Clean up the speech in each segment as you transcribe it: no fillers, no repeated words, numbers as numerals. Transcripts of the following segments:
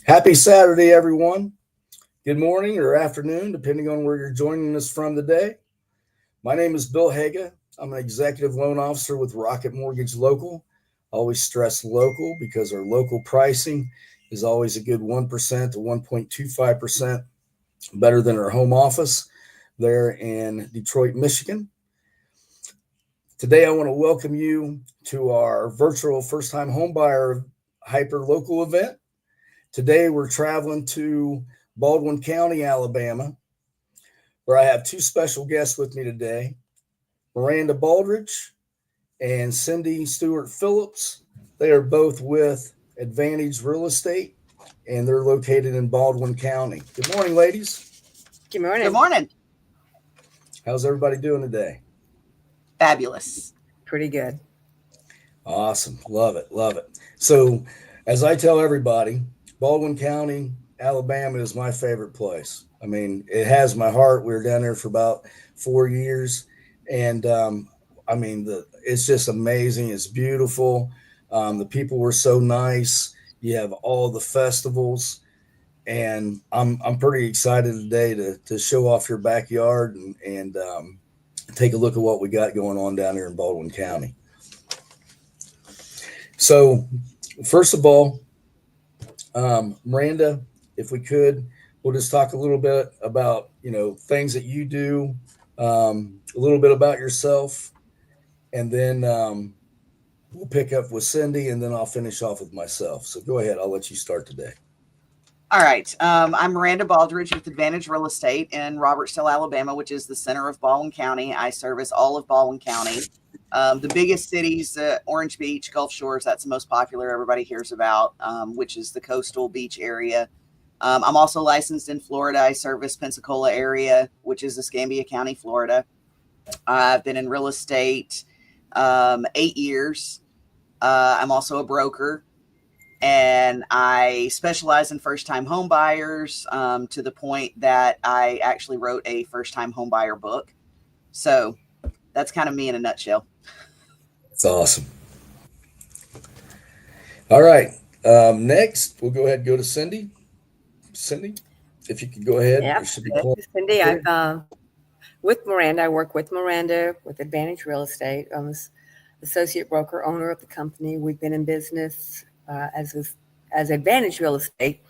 Happy Saturday, everyone. Good morning or afternoon, depending on where you're joining us from today. My name is Bill Haga. I'm an executive loan officer with Rocket Mortgage Local. Always stress local because our local pricing is always a good 1% to 1.25% better than our home office there in Detroit, Michigan. Today, I want to welcome you to our virtual first time homebuyer hyper local event. Today, we're traveling to Baldwin County, Alabama, where I have two special guests with me today, Miranda Baldridge and Cindy Stewart Phillips. They are both with Advantage Real Estate, and they're located in Baldwin County. Good morning, ladies. Good morning. Good morning. How's everybody doing today? Fabulous. Pretty good. Awesome. Love it. Love it. So, as I tell everybody, Baldwin County, Alabama is my favorite place. I mean, it has my heart. We were down there for about 4 years, and it's just amazing. It's beautiful. The people were so nice. You have all the festivals, and I'm pretty excited today to show off your backyard and take a look at what we got going on down here in Baldwin County. So, first of all, Miranda, if we could, we'll just talk a little bit about, things that you do, a little bit about yourself, and then we'll pick up with Cindy, and then I'll finish off with myself. So go ahead. I'll let you start today. All right. I'm Miranda Baldridge with Advantage Real Estate in Robertsdale, Alabama, which is the center of Baldwin County. I service all of Baldwin County. The biggest cities, Orange Beach, Gulf Shores, that's the most popular everybody hears about, which is the coastal beach area. I'm also licensed in Florida. I service Pensacola area, which is Escambia County, Florida. I've been in real estate 8 years. I'm also a broker, and I specialize in first-time home buyers to the point that I actually wrote a first-time home buyer book. So that's kind of me in a nutshell. That's awesome. All right. Next, we'll go ahead and go to Cindy. Cindy, if you could go ahead. Yeah, Cindy, I'm with Miranda. I work with Miranda with Advantage Real Estate. I'm an associate broker, owner of the company. We've been in business as Advantage Real Estate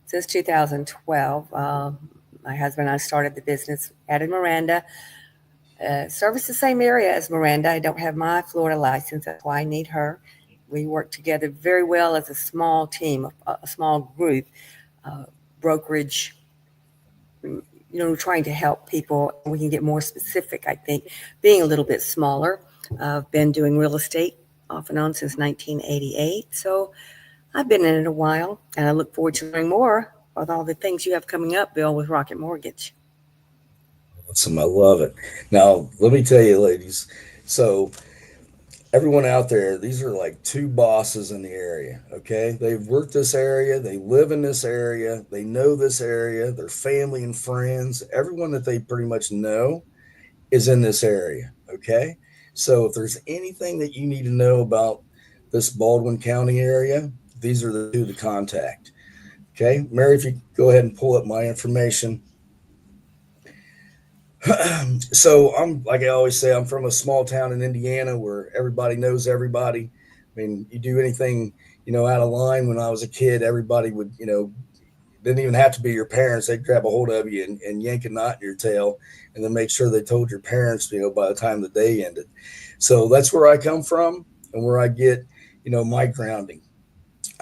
since 2012. My husband and I started the business, added Miranda. Service the same area as Miranda. I don't have my Florida license. That's why I need her. We work together very well as a small team, a small group, brokerage, trying to help people. We can get more specific, I think, being a little bit smaller. I've been doing real estate off and on since 1988. So I've been in it a while, and I look forward to learning more with all the things you have coming up, Bill, with Rocket Mortgage. Awesome. I love it. Now, let me tell you, ladies. So, everyone out there, these are like two bosses in the area. Okay. They've worked this area. They live in this area. They know this area. Their family and friends, everyone that they pretty much know is in this area. Okay. So, if there's anything that you need to know about this Baldwin County area, these are the two to contact. Okay. Mary, if you go ahead and pull up my information. So I'm, like I always say, I'm from a small town in Indiana where everybody knows everybody. I mean, you do anything, out of line. When I was a kid, everybody would, didn't even have to be your parents. They'd grab a hold of you and yank a knot in your tail and then make sure they told your parents, by the time the day ended. So that's where I come from and where I get, my grounding.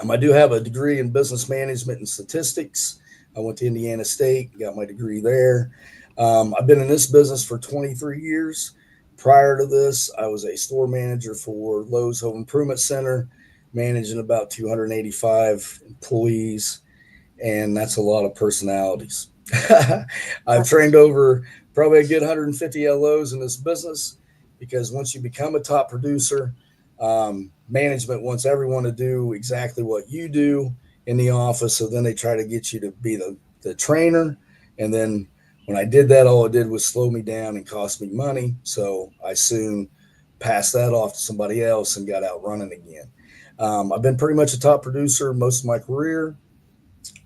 I do have a degree in business management and statistics. I went to Indiana State, got my degree there. I've been in this business for 23 years. Prior to this, I was a store manager for Lowe's Home Improvement Center, managing about 285 employees, and that's a lot of personalities. I've trained over probably a good 150 LOs in this business because once you become a top producer, management wants everyone to do exactly what you do in the office. So then they try to get you to be the trainer. And then when I did that, all it did was slow me down and cost me money. So I soon passed that off to somebody else and got out running again. I've been pretty much a top producer most of my career.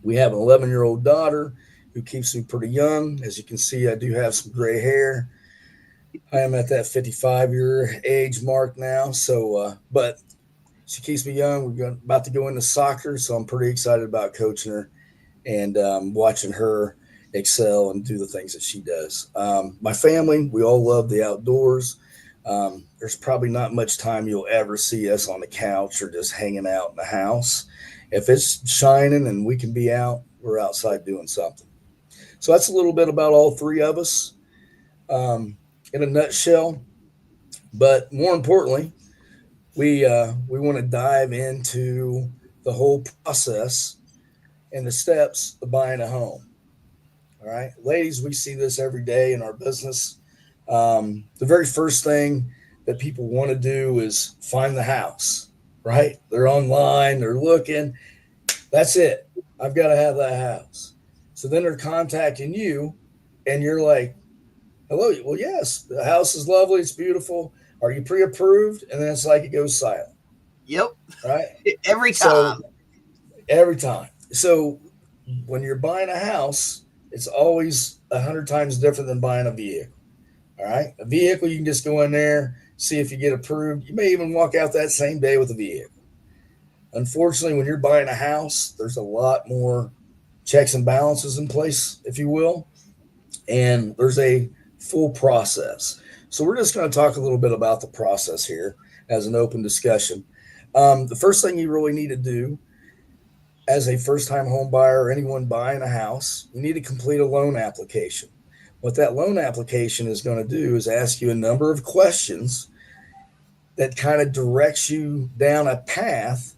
We have an 11-year-old daughter who keeps me pretty young. As you can see, I do have some gray hair. I am at that 55-year age mark now. So, but she keeps me young. About to go into soccer, so I'm pretty excited about coaching her and watching her excel and do the things that she does. My family, we all love the outdoors. There's probably not much time you'll ever see us on the couch or just hanging out in the house. If it's shining and we can be out, we're outside doing something. So that's a little bit about all three of us in a nutshell. But more importantly, we want to dive into the whole process and the steps of buying a home. All right, ladies, we see this every day in our business. The very first thing that people want to do is find the house, right? They're online, they're looking. That's it. I've got to have that house. So then they're contacting you, and you're like, hello. Well, yes, the house is lovely. It's beautiful. Are you pre approved? And then it's like it goes silent, Yep. right? Every So time. every time. So when you're buying a house, it's always 100 times different than buying a vehicle. All right. A vehicle, you can just go in there, see if you get approved. You may even walk out that same day with a vehicle. Unfortunately, when you're buying a house, there's a lot more checks and balances in place, if you will, and there's a full process. So we're just going to talk a little bit about the process here as an open discussion. The first thing you really need to do as a first time home buyer or anyone buying a house, you need to complete a loan application. What that loan application is going to do is ask you a number of questions that kind of directs you down a path.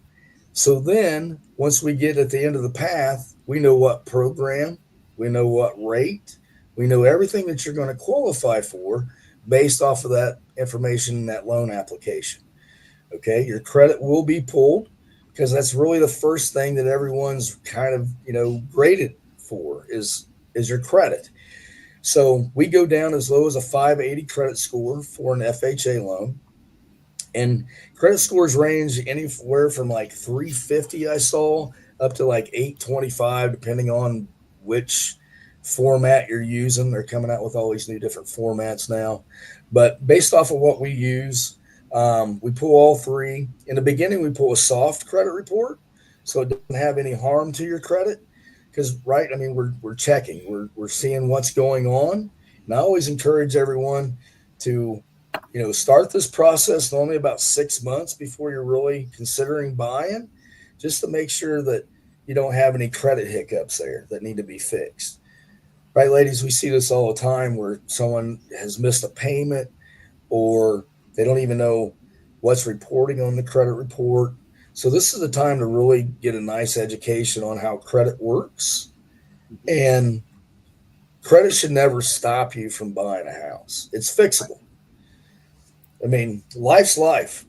So then, once we get at the end of the path, we know what program, we know what rate, we know everything that you're going to qualify for based off of that information in that loan application. Okay, your credit will be pulled because that's really the first thing that everyone's kind of graded for is your credit. So we go down as low as a 580 credit score for an FHA loan. And credit scores range anywhere from like 350 I saw up to like 825 depending on which format you're using. They're coming out with all these new different formats now. But based off of what we use, we pull all three. In the beginning, we pull a soft credit report, so it doesn't have any harm to your credit. Because right, I mean, we're checking, we're seeing what's going on, and I always encourage everyone to start this process normally about 6 months before you're really considering buying, just to make sure that you don't have any credit hiccups there that need to be fixed. Right, ladies, we see this all the time where someone has missed a payment or they don't even know what's reporting on the credit report. So this is the time to really get a nice education on how credit works. And credit should never stop you from buying a house. It's fixable. I mean, life's life.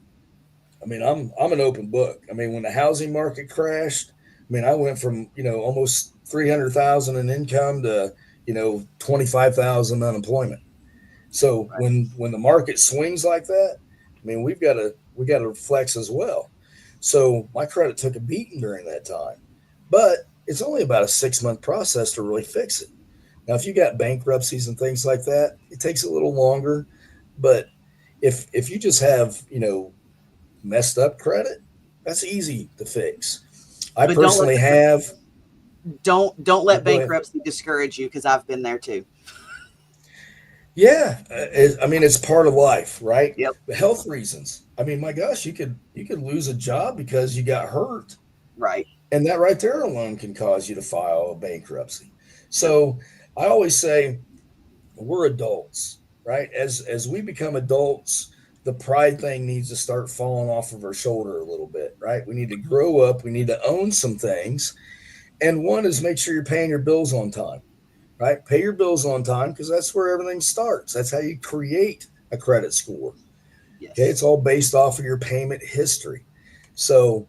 I mean, I'm an open book. I mean, when the housing market crashed, I mean, I went from almost 300,000 in income to 25,000 unemployment. So Right. when the market swings like that, I mean, we got to flex as well. So my credit took a beating during that time, but it's only about a 6 month process to really fix it. Now, if you got bankruptcies and things like that, it takes a little longer. But if you just have messed up credit, that's easy to fix. I But don't let personally have. don't let Go ahead. bankruptcy discourage you, because I've been there too. Yeah, I mean it's part of life, right? Yep. The health reasons. I mean, my gosh, you could lose a job because you got hurt, Right. and that right there alone can cause you to file a bankruptcy. Yep. So I always say we're adults, right? As we become adults, the pride thing needs to start falling off of our shoulder a little bit, right? We need to grow up. We need to own some things, and one is make sure you're paying your bills on time, right? Pay your bills on time because that's where everything starts. That's how you create a credit score. Okay, Yes. it's all based off of your payment history. So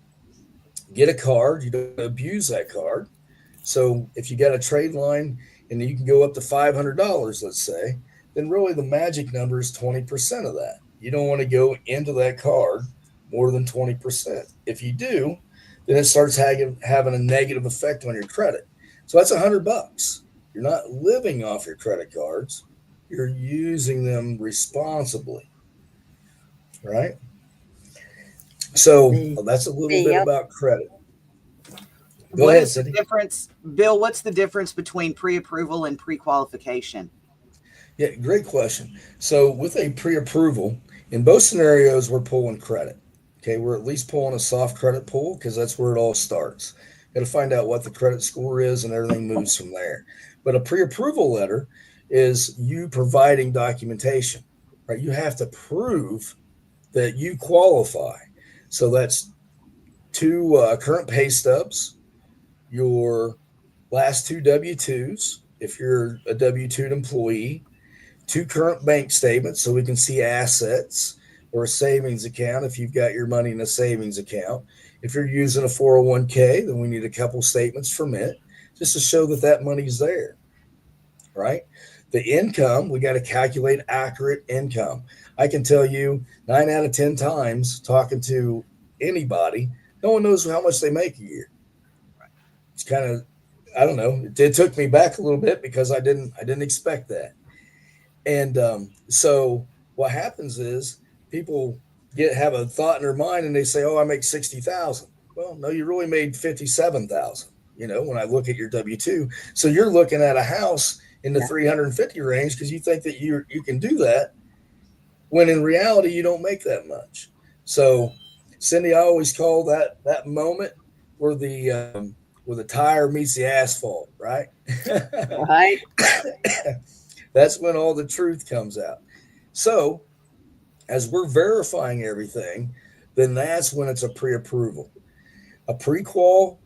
get a card. You don't abuse that card. So if you got a trade line and you can go up to $500, let's say, then really the magic number is 20% of that. You don't want to go into that card more than 20%. If you do, then it starts having a negative effect on your credit. So that's $100. You're not living off your credit cards. You're using them responsibly, right? So The that's a little bit the about credit. Go What ahead, is the Cindy. difference, Bill? What's the difference between pre-approval and pre-qualification? Yeah, great question. So with a pre-approval, in both scenarios, we're pulling credit. Okay, we're at least pulling a soft credit pull because that's where it all starts. Got to find out what the credit score is, and everything moves from there. But a pre-approval letter is you providing documentation, right? You have to prove that you qualify. So that's two current pay stubs, your last two W 2s, if you're a W 2 employee, two current bank statements so we can see assets, or a savings account if you've got your money in a savings account. If you're using a 401k, then we need a couple statements from it just to show that that money's there, right? The income, we got to calculate accurate income. I can tell you 9 out of 10 times talking to anybody, no one knows how much they make a year. It's kind of, I don't know. It took me back a little bit because I didn't expect that. And so what happens is people have a thought in their mind and they say, "Oh, I make 60,000." Well, no, you really made 57,000. When I look at your W two, so you're looking at a house in the yeah, 350 range because you think that you can do that, when in reality you don't make that much. So, Cindy, I always call that moment where the tire meets the asphalt, right? right. That's when all the truth comes out. So, as we're verifying everything, then that's when it's a pre approval. A pre-qual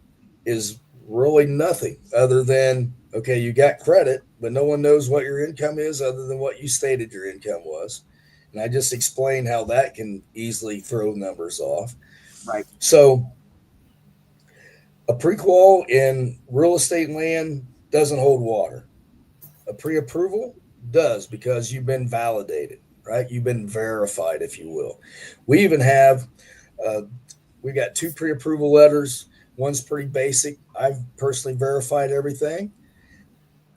is really nothing other than, okay, you got credit, but no one knows what your income is other than what you stated your income was. And I just explained how that can easily throw numbers off. Right. So, a pre-qual in real estate land doesn't hold water. A pre-approval does because you've been validated, right? You've been verified, if you will. We even have uh, we got two pre-approval letters. One's pretty basic. I've personally verified everything,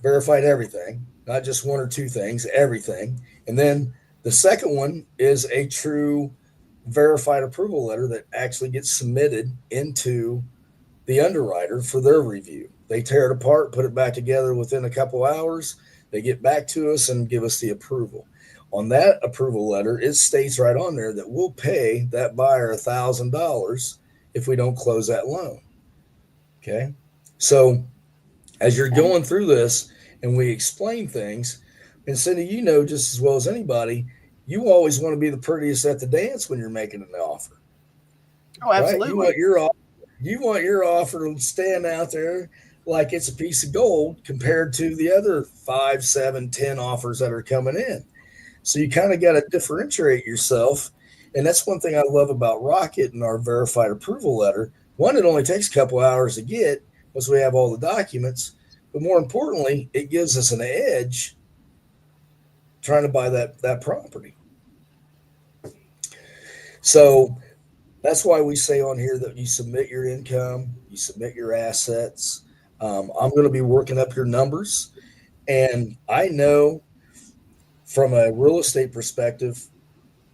not just one or two things, everything. And then the second one is a true verified approval letter that actually gets submitted into the underwriter for their review. They tear it apart, put it back together within a couple hours. They get back to us and give us the approval. On that approval letter, it states right on there that we'll pay that buyer $1,000 if we don't close that loan. Okay. So as you're Okay. going through this and we explain things, and Cindy, you know just as well as anybody, you always want to be the prettiest at the dance when you're making an offer, Oh, right? You want absolutely. your offer to stand out there like it's a piece of gold compared to the other 5, 7, 10 offers that are coming in. So you kind of got to differentiate yourself. And that's one thing I love about Rocket and our verified approval letter. One, it only takes a couple hours to get once we have all the documents. But more importantly, it gives us an edge trying to buy that property. So that's why we say on here that you submit your income, you submit your assets. I'm going to be working up your numbers. And I know from a real estate perspective,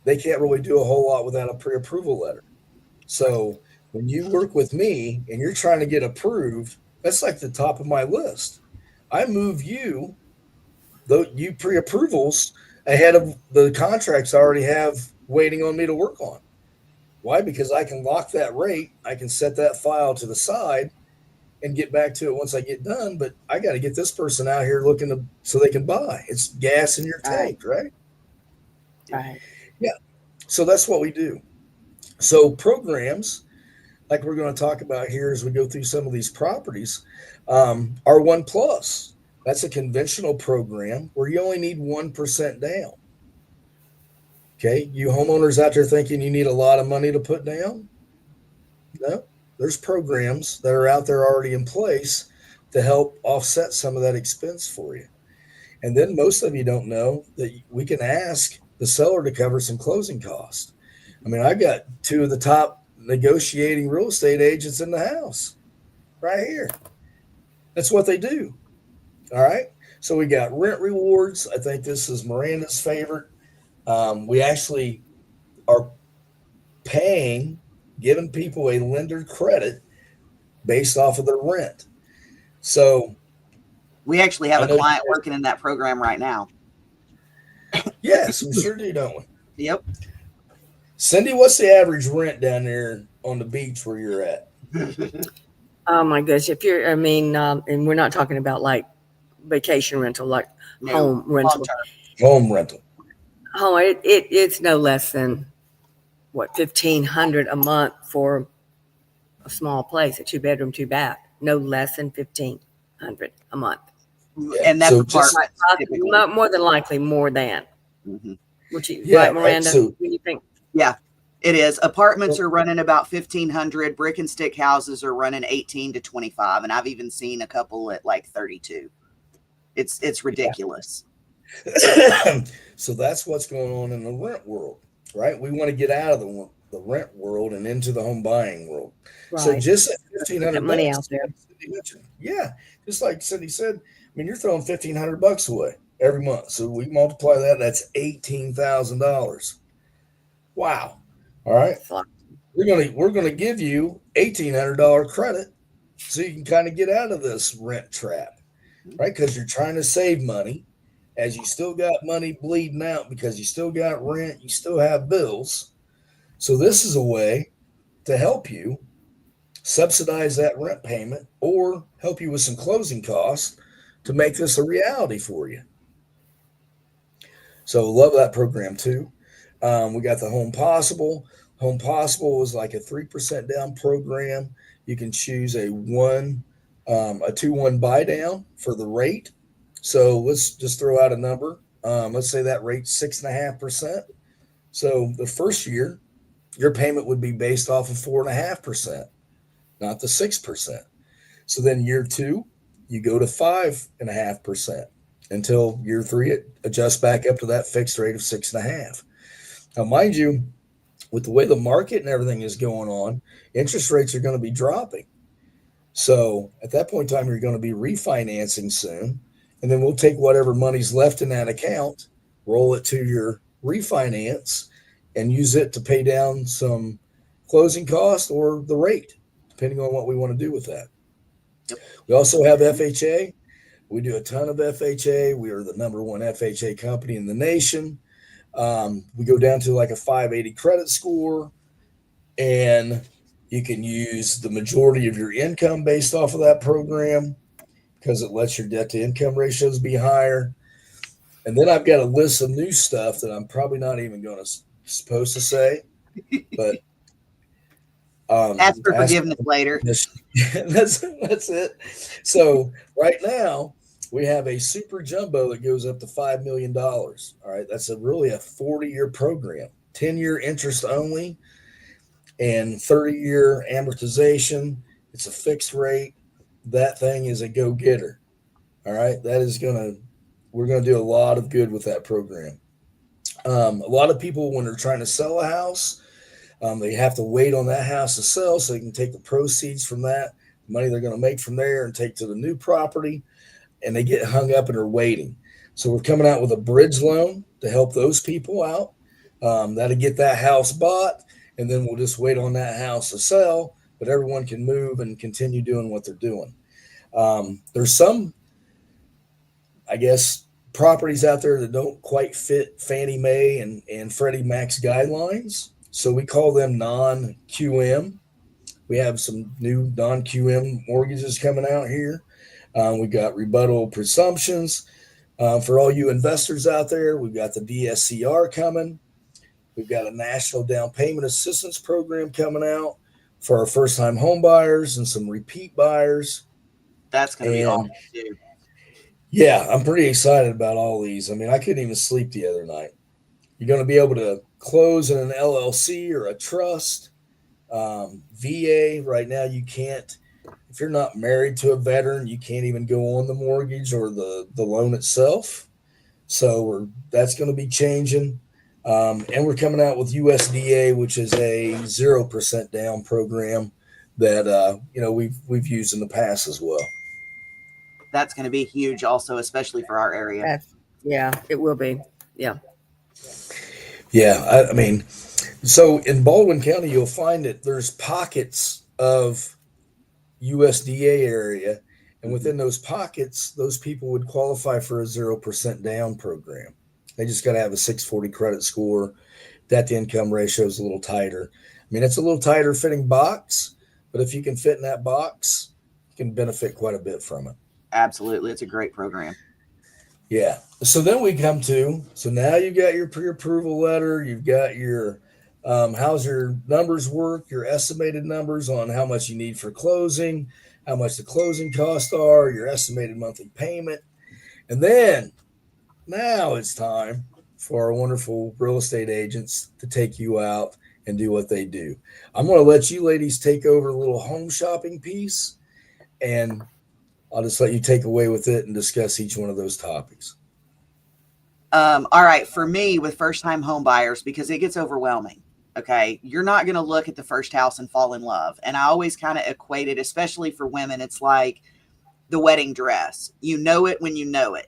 they can't really do a whole lot without a pre-approval letter. Right. So when you work with me and you're trying to get approved, that's like the top of my list. I move you, though you pre-approvals ahead of the contracts I already have waiting on me to work on. Why? Because I can lock that rate. I can set that file to the side and get back to it once I get done. But I got to get this person out here looking so they can buy. It's gas in your Right. tank, right? Right. Yeah. So that's what we do. So programs like we're going to talk about here as we go through some of these properties are One Plus. That's a conventional program where you only need 1% down. Okay, you homeowners out there thinking you need a lot of money to put down? No, there's programs that are out there already in place to help offset some of that expense for you. And then most of you don't know that we can ask the seller to cover some closing costs. I mean, I got two of the top negotiating real estate agents in the house right here. That's what they do. All right. So we got rent rewards. I think this is Miranda's favorite. We actually are paying, giving people a lender credit based off of their rent. So We actually have I a know you client guys, working in that program right now. yes, we sure do, don't we? Yep. Cindy, what's the average rent down there on the beach where you're at? Oh my gosh. If you're, I mean, and we're not talking about like vacation rental, like No, home long rental. term. Home rental. Home, it's no less than what, 1,500 a month for a small place, a 2-bedroom, 2-bath. No less than 1,500 a month. Yeah. And that's So just apartments typically. More than likely more than. hmm Would you, yeah, right, right. Miranda? So When you think, Yeah, it is. Apartments are running about 1,500. Brick and stick houses are running 18 to 25, and I've even seen a couple at like 32. It's ridiculous. so that's what's going on in the rent world, right? We want to get out of the rent world and into the home buying world. So right, just at fifteen put that hundred money bucks, out there. like Cindy mentioned, yeah, just like Cindy said, I mean, you're throwing $1,500 away every month. So we multiply that, that's $18,000. Wow. All right. It's like, We're gonna give you $1,800 credit so you can kind of get out of this rent trap, right? Because you're trying to save money as you still got money bleeding out because you still got rent, you still have bills. So this is a way to help you subsidize that rent payment or help you with some closing costs to make this a reality for you. So love that program too. We got the Home Possible. Home Possible is like a 3% down program. You can choose a 2-1 buy down for the rate. So let's just throw out a number. Let's say that rate's 6.5%. So the first year, your payment would be based off of 4.5%, not the 6%. So then year two, you go to 5.5% until year three, it adjusts back up to that fixed rate of 6.5. Now, mind you, with the way the market and everything is going on, interest rates are going to be dropping. So at that point in time, you're going to be refinancing soon. And then we'll take whatever money's left in that account, roll it to your refinance, and use it to pay down some closing costs or the rate, depending on what we want to do with that. Yep. We also have FHA. We do a ton of FHA. We are the number one FHA company in the nation. We go down to like a 580 credit score, and you can use the majority of your income based off of that program because it lets your debt to income ratios be higher. And then I've got a list of new stuff that I'm probably not even going to supposed to say, but Ask for forgiveness later. that's it. So right now we have a super jumbo that goes up to $5 million. All right, that's really a 40-year program, 10-year interest only, and 30-year amortization. It's a fixed rate. That thing is a go-getter. All right, we're gonna do a lot of good with that program. A lot of people, when they're trying to sell a house, they have to wait on that house to sell so they can take the proceeds from that money they're going to make from there and take to the new property, and they get hung up and are waiting. So we're coming out with a bridge loan to help those people out. That'll get that house bought, and then we'll just wait on that house to sell, but everyone can move and continue doing what they're doing. There's some, I guess, properties out there that don't quite fit Fannie Mae and Freddie Mac's guidelines. So we call them non-QM. We have some new non-QM mortgages coming out here. We've got rebuttal presumptions. For all you investors out there, we've got the DSCR coming. We've got a national down payment assistance program coming out for our first-time home buyers and some repeat buyers. That's going to be awesome too. Yeah, I'm pretty excited about all these. I mean, I couldn't even sleep the other night. You're going to be able to close in an LLC or a trust. VA, right now, you can't, if you're not married to a veteran, you can't even go on the mortgage or the loan itself. So that's going to be changing. And we're coming out with USDA, which is a 0% down program that we've used in the past as well. That's going to be huge, also, especially for our area. Yeah, it will be. Yeah. Yeah, I mean, so in Baldwin County, you'll find that there's pockets of USDA area, and within those pockets, those people would qualify for a 0% down program. They just got to have a 640 credit score. Debt to income ratio is a little tighter. I mean, it's a little tighter fitting box, but if you can fit in that box, you can benefit quite a bit from it. Absolutely. It's a great program. Yeah. So then we come to, so now you've got your pre-approval letter, you've got your how's your numbers work, your estimated numbers on how much you need for closing, how much the closing costs are, your estimated monthly payment. And then now it's time for our wonderful real estate agents to take you out and do what they do. I'm going to let you ladies take over the little home shopping piece, and I'll just let you take away with it and discuss each one of those topics. All right. For me, with first-time home buyers, because it gets overwhelming. Okay. You're not going to look at the first house and fall in love. And I always kind of equate it, especially for women. It's like the wedding dress. You know it when you know it.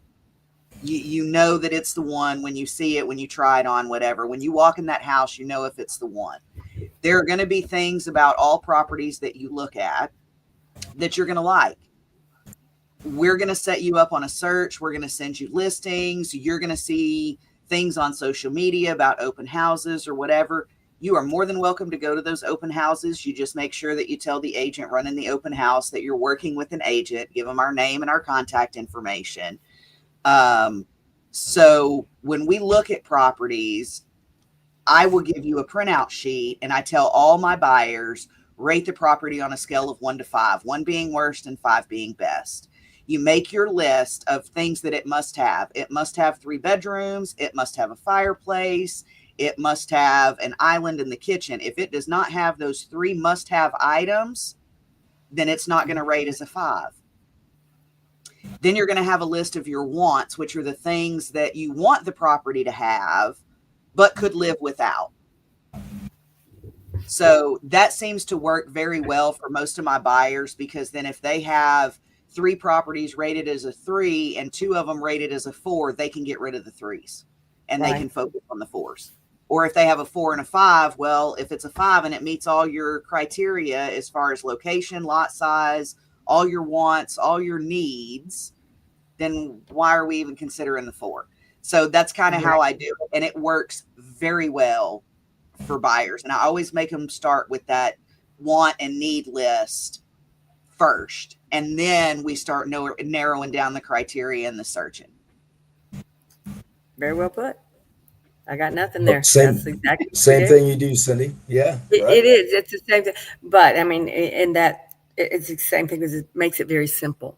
You know that it's the one when you see it, when you try it on, whatever. When you walk in that house, you know if it's the one. There are going to be things about all properties that you look at that you're going to like. We're going to set you up on a search. We're going to send you listings. You're going to see things on social media about open houses or whatever. You are more than welcome to go to those open houses. You just make sure that you tell the agent running the open house that you're working with an agent. Give them our name and our contact information. So when we look at properties, I will give you a printout sheet and I tell all my buyers, rate the property on a scale of 1 to 5, 1 being worst and 5 being best. You make your list of things that it must have. It must have 3 bedrooms. It must have a fireplace. It must have an island in the kitchen. If it does not have those 3 must-have items, then it's not going to rate as a 5. Then you're going to have a list of your wants, which are the things that you want the property to have, but could live without. So that seems to work very well for most of my buyers, because then if they have 3 properties rated as a 3 and 2 of them rated as a 4, they can get rid of the 3s and they can focus on the 4s. Or if they have a 4 and a 5, well, if it's a 5 and it meets all your criteria as far as location, lot size, all your wants, all your needs, then why are we even considering the 4? So that's kind of how I do it. And it works very well for buyers. And I always make them start with that want and need list first. And then we start narrowing down the criteria and the searching. Very well put. I got nothing there. Same, That's exactly same thing you do, Cindy. Yeah. It is. It's the same thing. But I mean, in that, it's the same thing because it makes it very simple.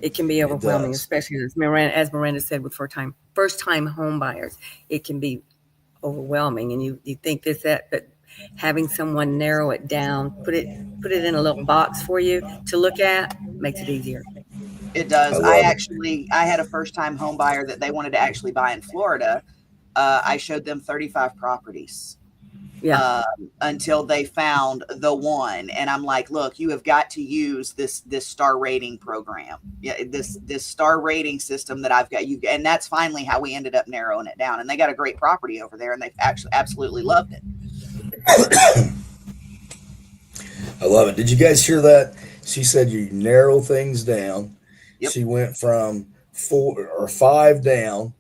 It can be overwhelming, especially as Miranda said, with first time home buyers. It can be overwhelming, and you think this, that, but having someone narrow it down, put it in a little box for you to look at, makes it easier. It does. I had a first time home buyer that they wanted to actually buy in Florida. I showed them 35 properties. Until they found the one. And I'm like, look, you have got to use this star rating program. Yeah, this star rating system that I've got you. And that's finally how we ended up narrowing it down. And they got a great property over there and they've actually absolutely loved it. I love it. Did you guys hear that? She said you narrow things down. Yep. She went from 4 or 5 down.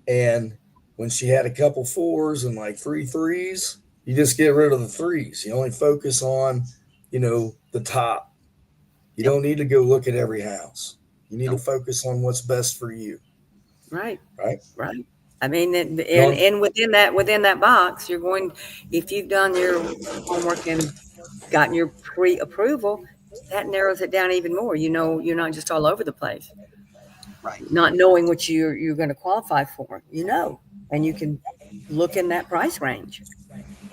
And when she had a couple 4s and like 3 3s, you just get rid of the 3s. You only focus on, the top. You don't need to go look at every house. You need to focus on what's best for you. Right. I mean, and within that box, you're going, if you've done your homework and gotten your pre-approval, that narrows it down even more. You're not just all over the place. Right. Not knowing what you're going to qualify for, and you can look in that price range.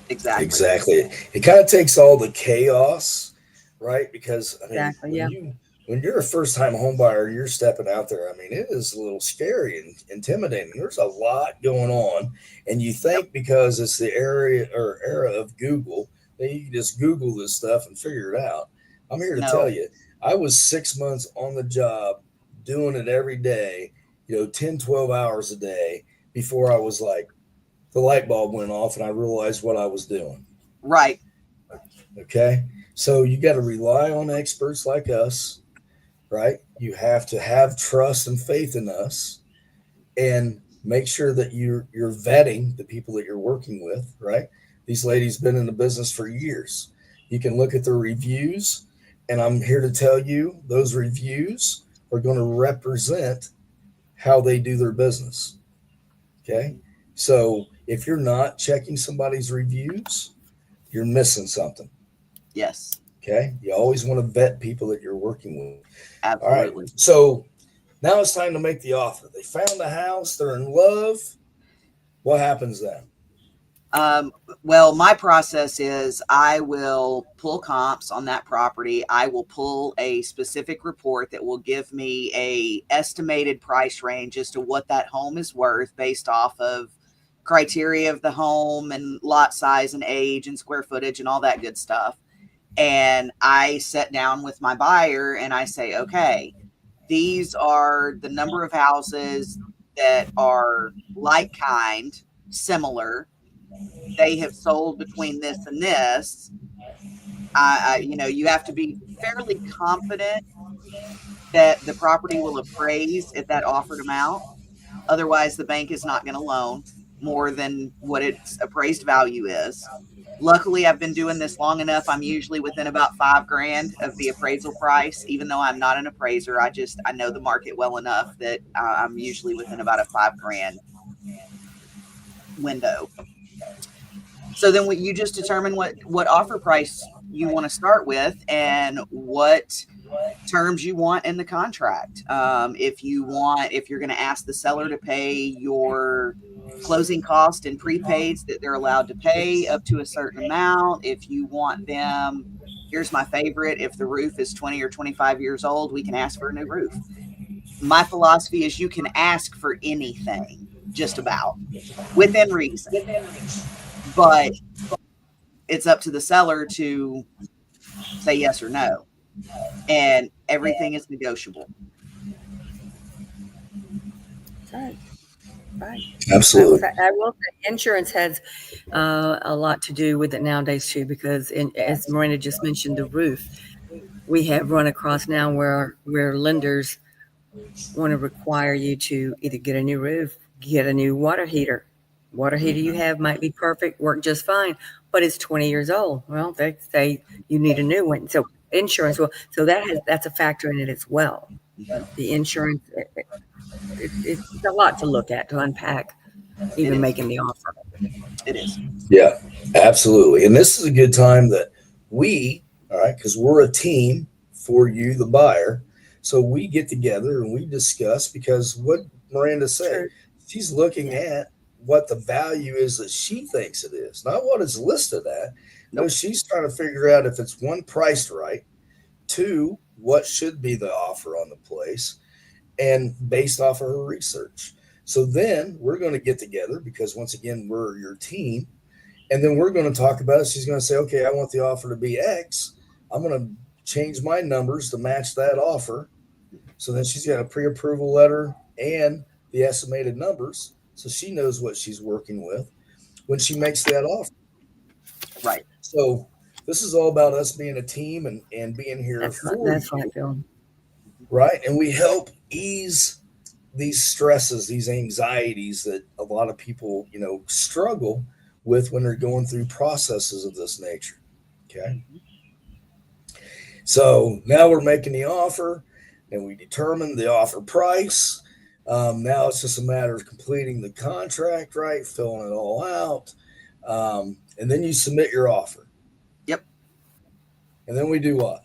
Exactly. It kind of takes all the chaos, right? Because when when you're a first time home buyer, you're stepping out there. I mean, it is a little scary and intimidating. There's a lot going on. And you Yep. think because it's the area or era of Google, that you can just Google this stuff and figure it out. I'm here to tell No. you, I was 6 months on the job doing it every day, 10, 12 hours a day before I was like, the light bulb went off and I realized what I was doing. Right. Okay. So you got to rely on experts like us, right? You have to have trust and faith in us and make sure that you're vetting the people that you're working with, right? These ladies been in the business for years. You can look at their reviews, and I'm here to tell you those reviews are going to represent how they do their business. Okay? So if you're not checking somebody's reviews, you're missing something. Yes. Okay? You always want to vet people that you're working with. All right. Absolutely. So now it's time to make the offer. They found the house, they're in love. What happens then? Well, my process is I will pull comps on that property. I will pull a specific report that will give me a estimated price range as to what that home is worth based off of criteria of the home and lot size and age and square footage and all that good stuff. And I sit down with my buyer and I say, okay, these are the number of houses that are like kind, similar. They have sold between this and this. You have to be fairly confident that the property will appraise at that offered amount. Otherwise, the bank is not going to loan more than what its appraised value is. Luckily, I've been doing this long enough. I'm usually within about $5,000 of the appraisal price, even though I'm not an appraiser. I know the market well enough that I'm usually within about a $5,000 window. So then you just determine what offer price you want to start with and what terms you want in the contract. If you're going to ask the seller to pay your closing cost and prepaids that they're allowed to pay up to a certain amount. If you want them, here's my favorite. If the roof is 20 or 25 years old, we can ask for a new roof. My philosophy is you can ask for anything, just about, within reason. But it's up to the seller to say yes or no. And everything is negotiable. Right. Right. Absolutely. I will say insurance has a lot to do with it nowadays too, because as Miranda just mentioned, the roof, we have run across now where lenders want to require you to either get a new roof, get a new water heater. Water heater you have might be perfect, work just fine, but it's 20 years old. Well, they say you need a new one. So insurance so that's a factor in it as well. The insurance, it's a lot to look at, to unpack, even making the offer. It is. Yeah, absolutely. And this is a good time that all right, because we're a team for you, the buyer. So we get together and we discuss, because what Miranda said, True. she's looking at what the value is that she thinks it is, not what it's listed at. No, Nope. she's trying to figure out if it's one, priced right, two, what should be the offer on the place, and based off of her research. So then we're going to get together, because once again, we're your team. And then we're going to talk about it. She's going to say, okay, I want the offer to be X. I'm going to change my numbers to match that offer. So then she's got a pre-approval letter and the estimated numbers. So she knows what she's working with when she makes that offer. Right. So this is all about us being a team and being here That's for what I you, feel. right? And we help ease these stresses, these anxieties that a lot of people, struggle with when they're going through processes of this nature. Okay. So now we're making the offer and we determine the offer price. Now it's just a matter of completing the contract, right? Filling it all out. And then you submit your offer. Yep. And then we do what?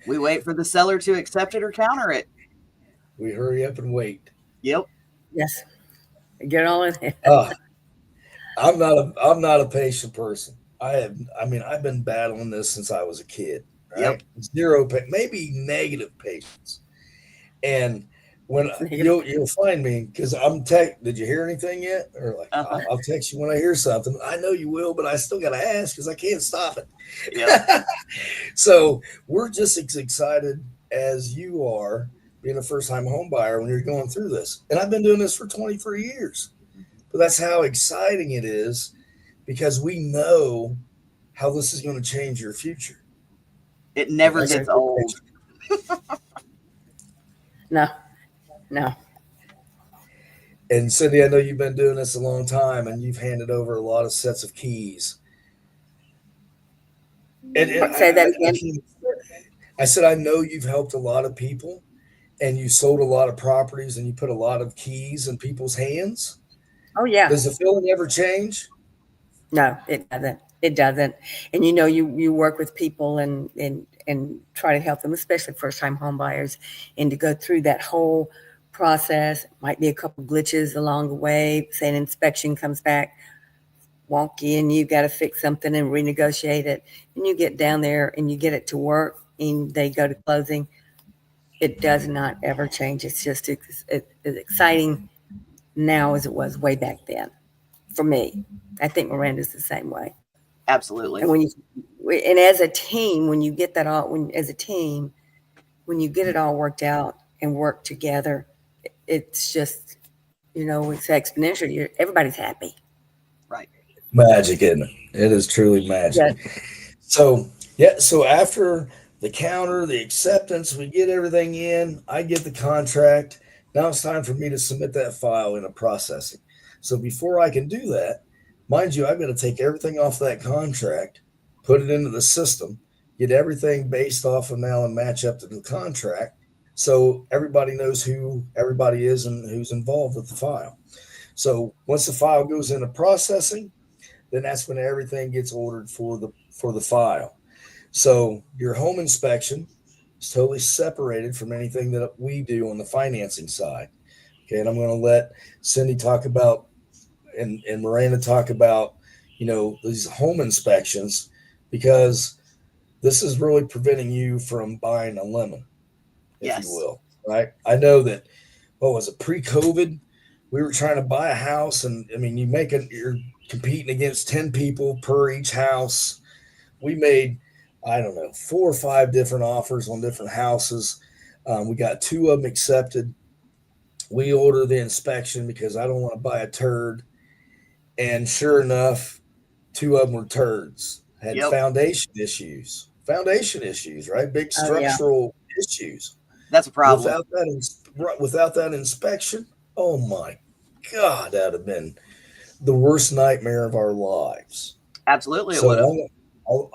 We wait for the seller to accept it or counter it. We hurry up and wait. Yep. Yes. Get all in there. I'm not a patient person. I've been battling this since I was a kid. Yep. right? Zero, maybe negative patience. And when Negative. you'll find me because I'm tech. Did you hear anything yet? Or like Uh-huh. I'll text you when I hear something. I know you will, but I still got to ask because I can't stop Yep. it. So we're just as excited as you are being a first time home buyer when you're going through this. And I've been doing this for 23 years, but that's how exciting it is because we know how this is going to change your future. It And never that's a gets big old. picture. No, no. And Cindy, I know you've been doing this a long time and you've handed over a lot of sets of keys. And Say that I again. can't, I said, I know you've helped a lot of people and you sold a lot of properties and you put a lot of keys in people's hands. Oh yeah. Does the feeling ever change? No, it doesn't. It doesn't. And you know, you work with people and try to help them, especially first time home buyers, and to go through that whole process. Might be a couple glitches along the way. Say an inspection comes back wonky and you got to fix something and renegotiate it. And you get down there and you get it to work and they go to closing. It does not ever change. It's just as exciting now as it was way back then for me. I think Miranda's the same way. Absolutely. And when you and as a team, when you get that all when as a team, when you get it all worked out and work together, it's just it's exponential. Everybody's happy. Right. Magic, isn't it? It is truly magic. Yeah. So, yeah, so after the counter, the acceptance, we get everything in, I get the contract. Now it's time for me to submit that file in a processing. So before I can do that, mind you, I've got to take everything off that contract, put it into the system, get everything based off of now and match up to the contract. So everybody knows who everybody is and who's involved with the file. So once the file goes into processing, then that's when everything gets ordered for the file. So your home inspection is totally separated from anything that we do on the financing side. Okay, and I'm going to let Cindy talk about and Miranda talk about these home inspections because this is really preventing you from buying a lemon, if you Yes. will. Right? I know that what was it pre-COVID? We were trying to buy a house, and I mean, you're competing against 10 people per each house. We made, I don't know, 4 or 5 different offers on different houses. We got 2 of them accepted. We ordered the inspection because I don't want to buy a turd. And sure enough, 2 of them were turds, had Yep. foundation issues, right? Big Oh yeah. structural issues. That's a problem. Without that inspection, oh my God, that'd have been the worst nightmare of our lives. Absolutely, it So would have.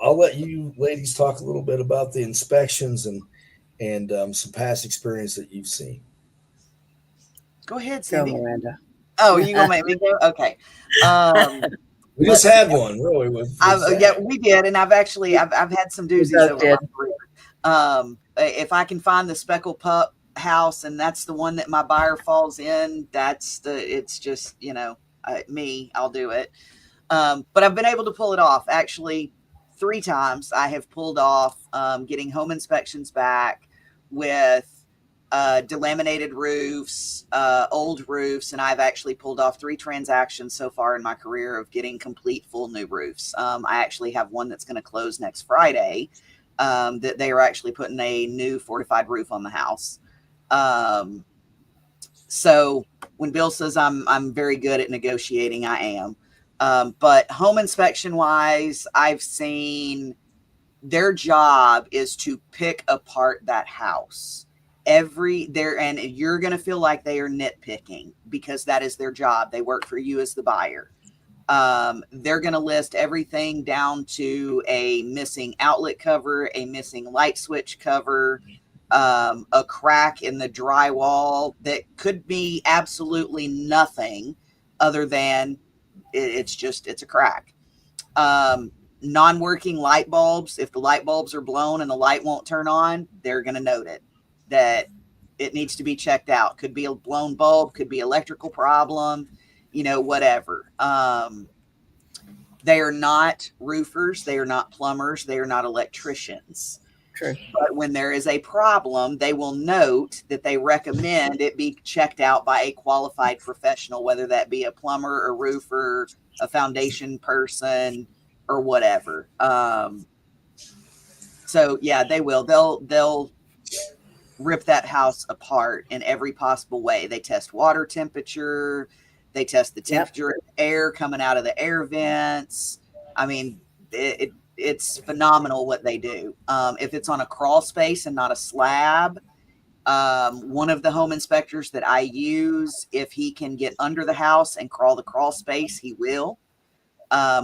I'll let you ladies talk a little bit about the inspections and some past experience that you've seen. Go ahead, Go, Cindy. Miranda. Oh, you gonna make me go? Okay. We just Let's see. had one really with Yeah, Zach. we did, and I've had some We doozies both over my did. career. If I can find the speckle pup house, and that's the one that my buyer falls in, it's just me. I'll do it. But I've been able to pull it off. Actually, 3 times I have pulled off getting home inspections back with delaminated roofs, old roofs, and I've actually pulled off 3 transactions so far in my career of getting complete full new roofs. I actually have one that's going to close next Friday. That they are actually putting a new fortified roof on the house. So when Bill says I'm very good at negotiating, I am. But home inspection wise, I've seen their job is to pick apart that house and you're going to feel like they are nitpicking because that is their job. They work for you as the buyer. They're going to list everything down to a missing outlet cover, a missing light switch cover, a crack in the drywall that could be absolutely nothing other than it's a crack. Non-working light bulbs. If the light bulbs are blown and the light won't turn on, they're going to note it that it needs to be checked out. Could be a blown bulb, could be electrical problem, whatever. They are not roofers. They are not plumbers. They are not electricians. True. But when there is a problem, they will note that they recommend it be checked out by a qualified professional, whether that be a plumber, a roofer, a foundation person, or whatever. So yeah, they will. They'll rip that house apart in every possible way. They test water temperature. They test the temperature of the air coming out of the air vents. I mean, it's phenomenal what they do. If it's on a crawl space and not a slab, one of the home inspectors that I use, if he can get under the house and crawl the crawl space, he will.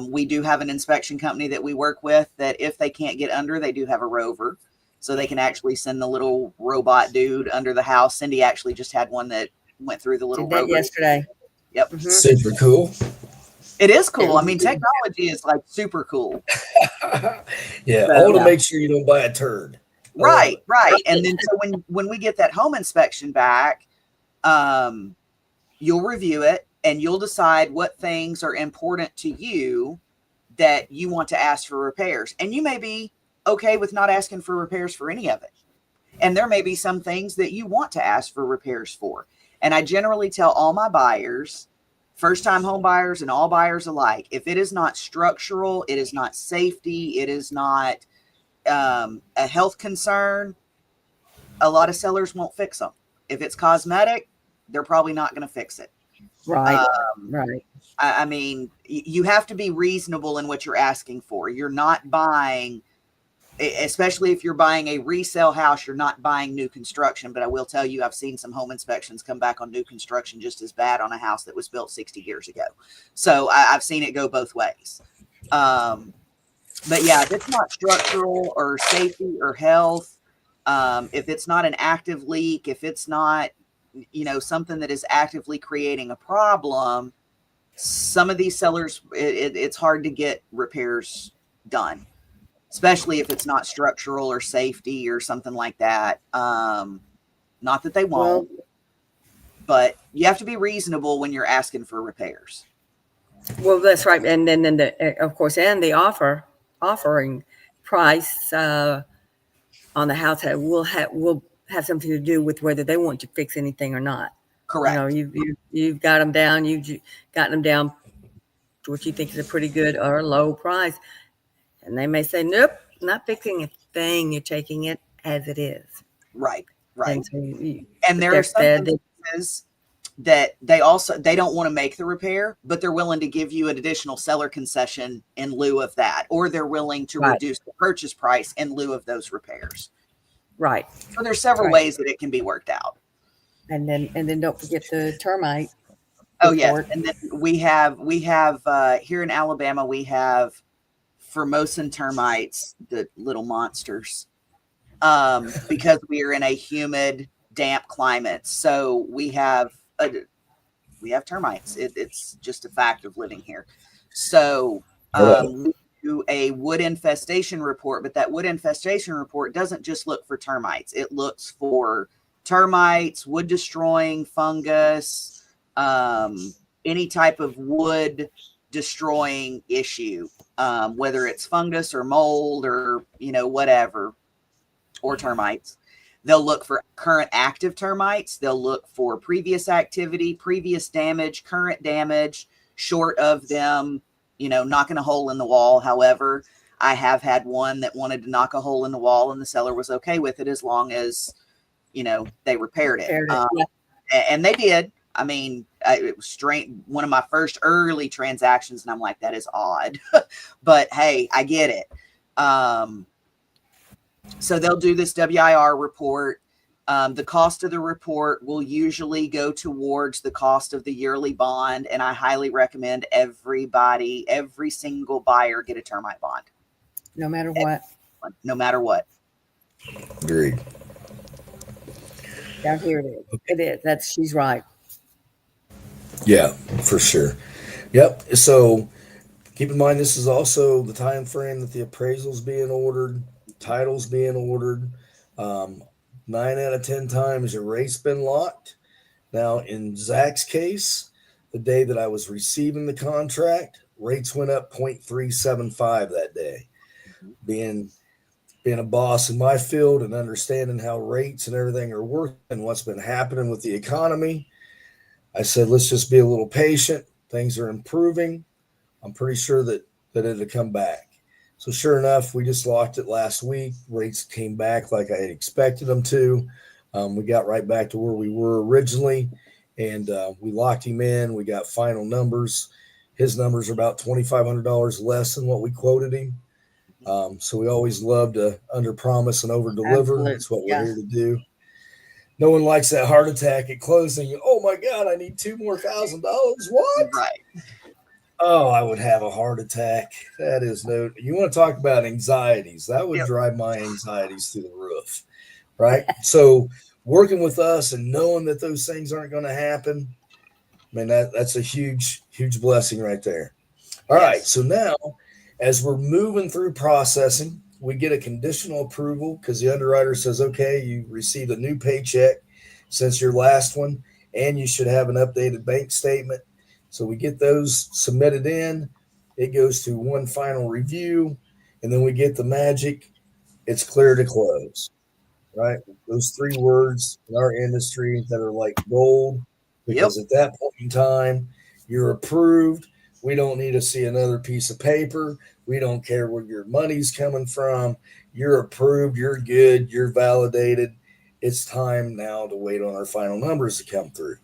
We do have an inspection company that we work with that if they can't get under, they do have a rover. So they can actually send the little robot dude under the house. Cindy actually just had one that went through the little Did that rover yesterday. Yep. Mm-hmm. Super cool. It is cool. I mean, technology is like super cool. Yeah, So, all to make sure you don't buy a turd. Right. And then so when we get that home inspection back, you'll review it and you'll decide what things are important to you that you want to ask for repairs. And you may be okay with not asking for repairs for any of it. And there may be some things that you want to ask for repairs for. And I generally tell all my buyers, first-time home buyers and all buyers alike, if it is not structural, it is not safety, it is not a health concern, a lot of sellers won't fix them. If it's cosmetic, they're probably not going to fix it. Right. Right. I mean, you have to be reasonable in what you're asking for. You're not buying, especially if you're buying a resale house, you're not buying new construction. But I will tell you, I've seen some home inspections come back on new construction just as bad on a house that was built 60 years ago. So I've seen it go both ways. But yeah, if it's not structural or safety or health, if it's not an active leak, if it's not, something that is actively creating a problem, some of these sellers, it's hard to get repairs done, especially if it's not structural or safety or something like that. Not that they won't, but you have to be reasonable when you're asking for repairs. Well, that's right. And then, of course, and the offering price on the house will have something to do with whether they want to fix anything or not. Correct. You've got them down. You've gotten them down to what you think is a pretty good or low price, and they may say, "Nope, not fixing a thing. You're taking it as it is." Right. And, so and there are some instances that they don't want to make the repair, but they're willing to give you an additional seller concession in lieu of that, or they're willing to reduce the purchase price in lieu of those repairs. Right. So there's several ways that it can be worked out. And then don't forget the termite. Oh yeah, and then we have here in Alabama we have Formosan termites, the little monsters, because we are in a humid, damp climate. So we have termites. It's just a fact of living here. So we do a wood infestation report, but that wood infestation report doesn't just look for termites. It looks for termites, wood destroying fungus, any type of wood destroying issue, whether it's fungus or mold or whatever, or termites. They'll look for current active termites. They'll look for previous activity, previous damage, current damage, short of them, knocking a hole in the wall. However, I have had one that wanted to knock a hole in the wall and the seller was okay with it as long as, they repaired it. And they did. I mean, it was strange. One of my first early transactions, and I'm like, that is odd. But hey, I get it. So they'll do this WIR report. The cost of the report will usually go towards the cost of the yearly bond. And I highly recommend every single buyer get a termite bond. No matter what. No matter what. Agreed. Down here it is. It is. She's right. Yeah, for sure. Yep. So keep in mind, this is also the time frame that the appraisal's being ordered, title's being ordered. 9 out of 10 times your rate's been locked. Now, in Zach's case, the day that I was receiving the contract, rates went up 0.375 that day, being being a boss in my field and understanding how rates and everything are working and what's been happening with the economy, I said, let's just be a little patient. Things are improving. I'm pretty sure that it'll come back. So sure enough, we just locked it last week. Rates came back like I had expected them to. We got right back to where we were originally, and we locked him in. We got final numbers. His numbers are about $2,500 less than what we quoted him. So we always love to under promise and over deliver. Absolutely. That's what we're Yeah. here to do. No one likes that heart attack at closing. Oh my God, I need $2 more $1,000. What? Right. Oh, I would have a heart attack. That is no, you want to talk about anxieties. That would Yep. drive my anxieties through the roof. Right. So working with us and knowing that those things aren't going to happen, I mean, that's a huge, huge blessing right there. All right. Yes. So now, as we're moving through processing, we get a conditional approval because the underwriter says, okay, you received a new paycheck since your last one, and you should have an updated bank statement. So we get those submitted in. It goes to one final review, and then we get the magic. It's clear to close, right? Those three words in our industry that are like gold, because Yep. at that point in time, you're approved. We don't need to see another piece of paper. We don't care where your money's coming from. You're approved. You're good. You're validated. It's time now to wait on our final numbers to come through.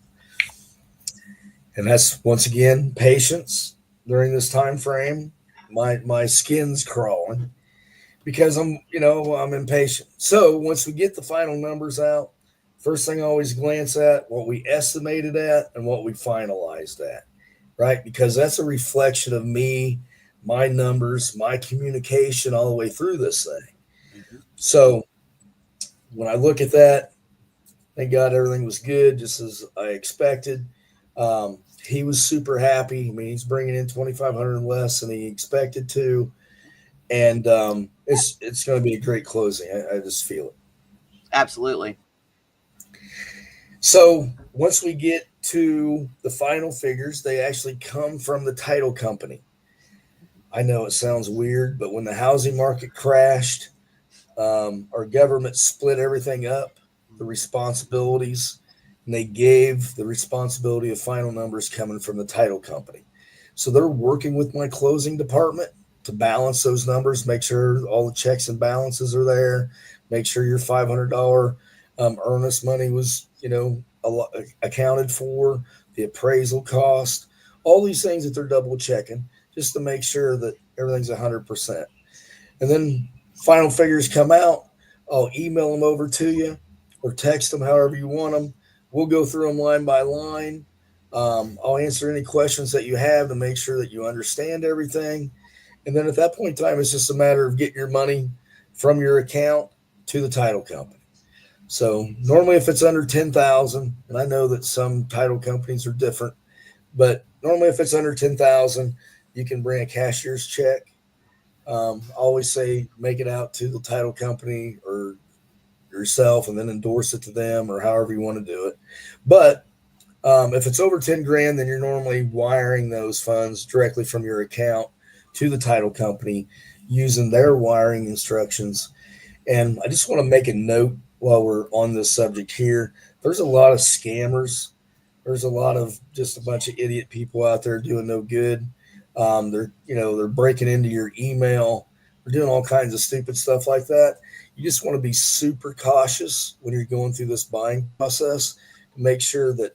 And that's once again patience during this time frame. My skin's crawling because I'm impatient. So once we get the final numbers out, first thing I always glance at what we estimated at and what we finalized at, right? Because that's a reflection of me, my numbers, my communication all the way through this thing. Mhm. So when I look at that, thank God everything was good, just as I expected. He was super happy. I mean, he's bringing in 2,500 less than he expected to, and it's going to be a great closing. I just feel it. Absolutely. So once we get to the final figures, they actually come from the title company. I know it sounds weird, but when the housing market crashed, our government split everything up, the responsibilities, and they gave the responsibility of final numbers coming from the title company. So they're working with my closing department to balance those numbers, make sure all the checks and balances are there, make sure your $500 earnest money was, accounted for, the appraisal cost, all these things that they're double checking just to make sure that everything's 100%. And then final figures come out. I'll email them over to you or text them however you want them. We'll go through them line by line. I'll answer any questions that you have to make sure that you understand everything. And then at that point in time, it's just a matter of getting your money from your account to the title company. So normally if it's under 10,000, and I know that some title companies are different, but normally if it's under 10,000, you can bring a cashier's check. I always say make it out to the title company or yourself and then endorse it to them or however you want to do it. But if it's over 10 grand, then you're normally wiring those funds directly from your account to the title company using their wiring instructions. And I just want to make a note while we're on this subject here. There's a lot of scammers. There's a lot of just a bunch of idiot people out there doing no good. They're breaking into your email. They're doing all kinds of stupid stuff like that. You just want to be super cautious when you're going through this buying process to make sure that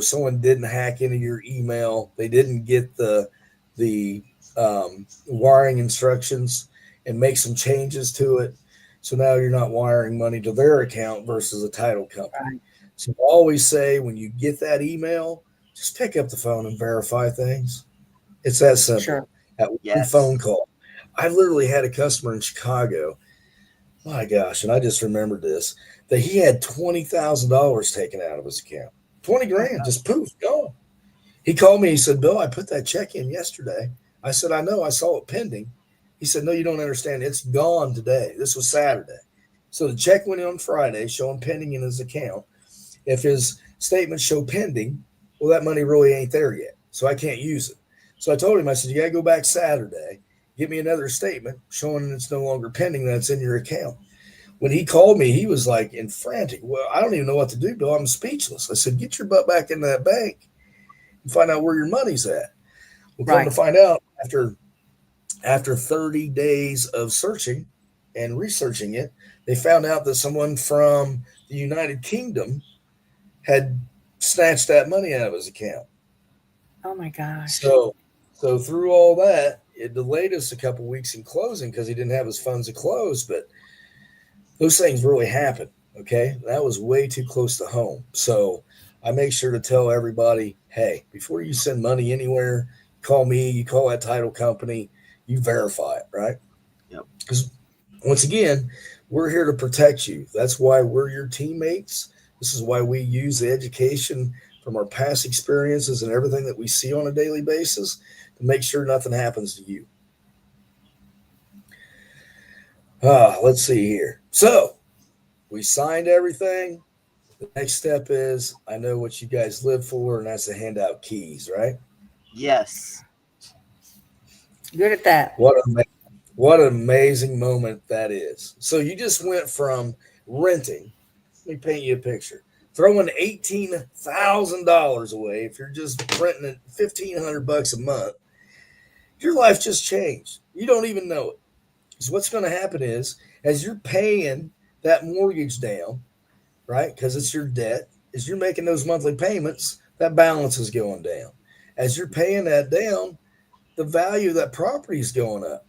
someone didn't hack into your email. They didn't get the wiring instructions and make some changes to it. So now you're not wiring money to their account versus a title company. Right. So I always say when you get that email, just pick up the phone and verify things. It's that simple. Sure. At one Yes. phone call. I literally had a customer in Chicago. My gosh, and I just remembered this, that he had $20,000 taken out of his account. 20 grand, just poof, gone. He called me. He said, Bill, I put that check in yesterday. I said, I know. I saw it pending. He said, no, you don't understand. It's gone today. This was Saturday. So the check went in on Friday, showing pending in his account. If his statements show pending, well, that money really ain't there yet. So I can't use it. So I told him, I said, you got to go back Saturday Give me another statement showing it's no longer pending, that's in your account. When he called me, he was like in frantic. Well, I don't even know what to do, Bill. I'm speechless. I said, get your butt back in that bank and find out where your money's at. Well, come to Right. find out, after 30 days of searching and researching it, they found out that someone from the United Kingdom had snatched that money out of his account. Oh my gosh. So through all that, it delayed us a couple weeks in closing because he didn't have his funds to close. But those things really happen. Okay, that was way too close to home. So I make sure to tell everybody, hey, before you send money anywhere, call me. You call that title company. You verify it, right? Yep. Because once again, we're here to protect you. That's why we're your teammates. This is why we use the education from our past experiences and everything that we see on a daily basis to make sure nothing happens to you. Let's see here. So we signed everything. The next step is I know what you guys live for, and that's to hand out keys, right? Yes. Good at that. What an amazing moment that is. So you just went from renting. Let me paint you a picture. Throwing $18,000 away if you're just renting it $1,500 a month. Your life just changed. You don't even know it. So what's going to happen is as you're paying that mortgage down, right? Because it's your debt. As you're making those monthly payments, that balance is going down. As you're paying that down, the value of that property is going up.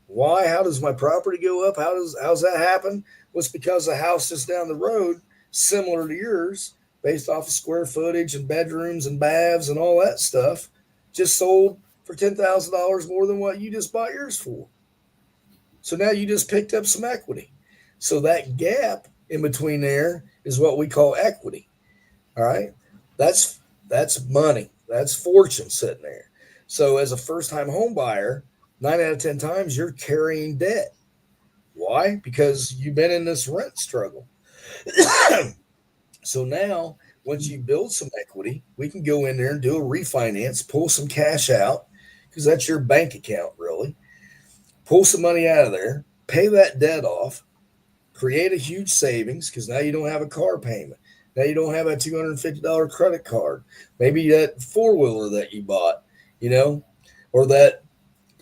Why? How does my property go up? How's that happen? Well, it's because the house just down the road, similar to yours, based off of square footage and bedrooms and baths and all that stuff, just sold for $10,000 more than what you just bought yours for. So now you just picked up some equity. So that gap in between there is what we call equity. All right. That's money. That's fortune sitting there. So as a first time home buyer, 9 out of 10 times you're carrying debt. Why? Because you've been in this rent struggle. So now once you build some equity, we can go in there and do a refinance, pull some cash out, because that's your bank account really. Pull some money out of there, pay that debt off, create a huge savings because now you don't have a car payment. Now you don't have a $250 credit card. Maybe that four-wheeler that you bought, or that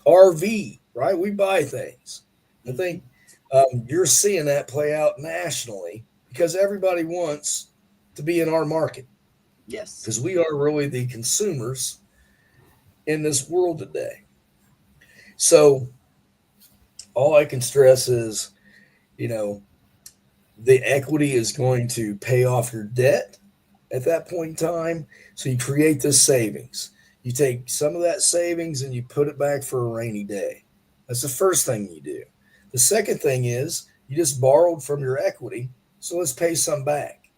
RV, right? We buy things. I think you're seeing that play out nationally because everybody wants to be in our market Yes. because we are really the consumers in this world today. So all I can stress is, you know, the equity is going to pay off your debt at that point in time. So you create this savings. You take some of that savings and you put it back for a rainy day. That's the first thing you do. The second thing is you just borrowed from your equity. So let's pay some back.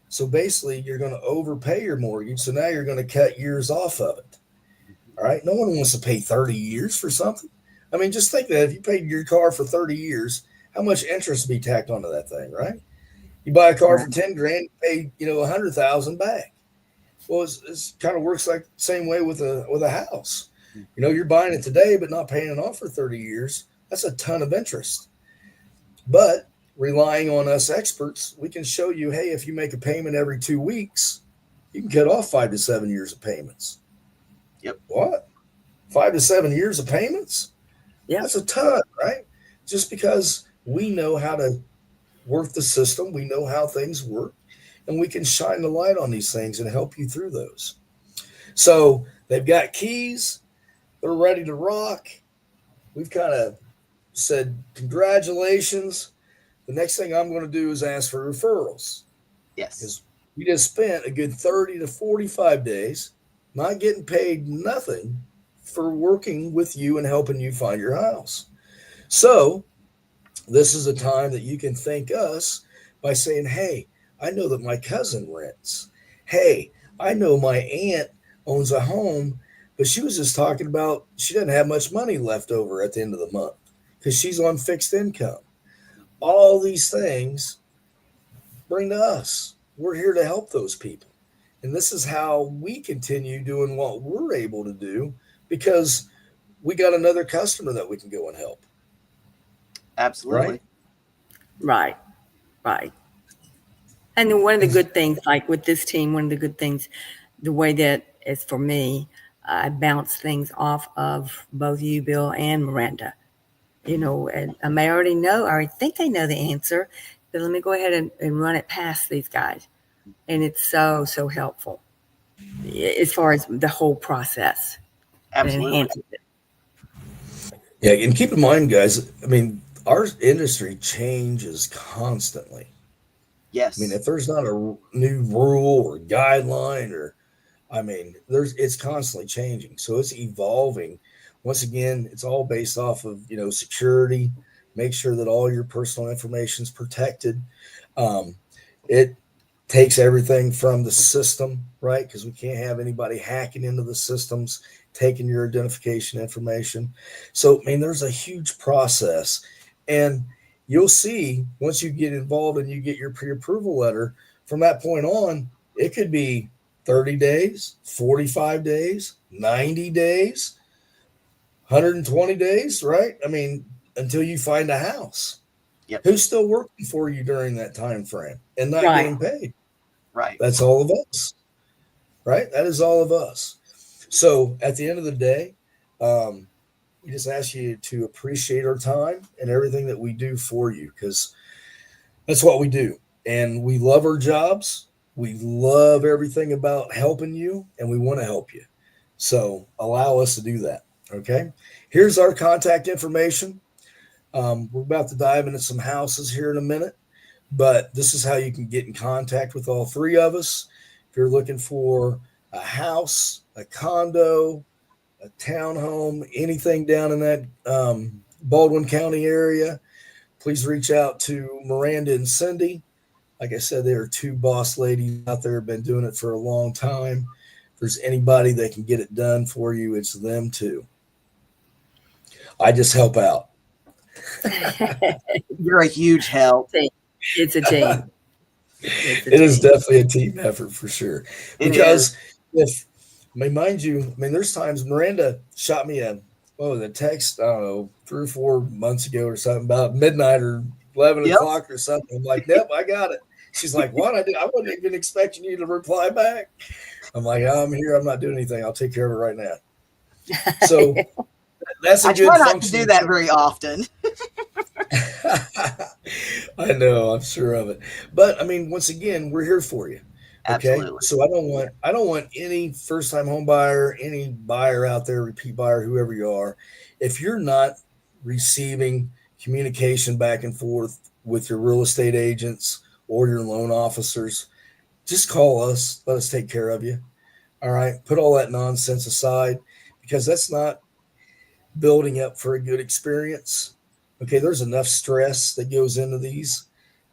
So basically, you're going to overpay your mortgage. So now you're going to cut years off of it. All right. No one wants to pay 30 years for something. I mean, just think that if you paid your car for 30 years, how much interest would be tacked onto that thing, right? You buy a car for 10 grand, you pay, 100,000 back. Well, it's kind of works like the same way with a house. You're buying it today, but not paying it off for 30 years. That's a ton of interest. But relying on us experts, we can show you, hey, if you make a payment every 2 weeks, you can cut off 5 to 7 years of payments. Yep. What? 5 to 7 years of payments? Yeah. That's a ton, right? Just because we know how to work the system, we know how things work, and we can shine the light on these things and help you through those. So they've got keys, they're ready to rock. We've kind of said, congratulations. The next thing I'm going to do is ask for referrals Yes. because we just spent a good 30 to 45 days not getting paid nothing for working with you and helping you find your house. So this is a time that you can thank us by saying, hey, I know that my cousin rents. Hey, I know my aunt owns a home, but she was just talking about she doesn't have much money left over at the end of the month because she's on fixed income. All these things bring to us. We're here to help those people. And this is how we continue doing what we're able to do because we got another customer that we can go and help. Absolutely. Right. Right. And then one of the good things, like with this team, one of the good things, the way that is for me, I bounce things off of both you, Bill, and Miranda. And I may already know, I already think they know the answer, but let me go ahead and run it past these guys. And it's so, so helpful as far as the whole process. It Absolutely. enhances it. Yeah, and keep in mind, guys, I mean, our industry changes constantly. I mean, Yes. if there's not a new rule or guideline or I mean, it's constantly changing. So it's evolving. Once again, it's all based off of, security, make sure that all your personal information is protected. Um, it takes everything from the system, right? Because we can't have anybody hacking into the systems, taking your identification information. So, I mean, there's a huge process. And you'll see once you get involved and you get your pre approval letter, from that point on, it could be 30 days, 45 days, 90 days, 120 days, right? I mean, until you find a house. Yep. Who's still working for you during that time frame and not Right. getting paid? Right. That's all of us, right? That is all of us. So at the end of the day, we just ask you to appreciate our time and everything that we do for you because that's what we do. And we love our jobs. We love everything about helping you and we want to help you. So allow us to do that. Okay. Here's our contact information. We're about to dive into some houses here in a minute, but this is how you can get in contact with all three of us. If you're looking for a house, a condo, a townhome, anything down in that Baldwin County area, please reach out to Miranda and Cindy. Like I said, they are two boss ladies out there, been doing it for a long time. If there's anybody that can get it done for you, it's them too. I just help out. You're a huge help. It's a team. It is definitely a team effort for sure. It Because is. mind you, I mean, there's times Miranda shot me a text, I don't know, 3 or 4 months ago or something about midnight or 11 Yep. o'clock or something. I'm like, yep, I got it. She's like, what? I wasn't even expecting you to reply back. I'm like, I'm here. I'm not doing anything. I'll take care of it right now. So that's a I good try not to function. do that very often. I know, I'm sure of it. But I mean, once again, we're here for you. Okay. Absolutely. So I don't want any first time home buyer, any buyer out there, repeat buyer, whoever you are, if you're not receiving communication back and forth with your real estate agents or your loan officers, just call us. Let us take care of you. All right. Put all that nonsense aside because that's not building up for a good experience. Okay, there's enough stress that goes into these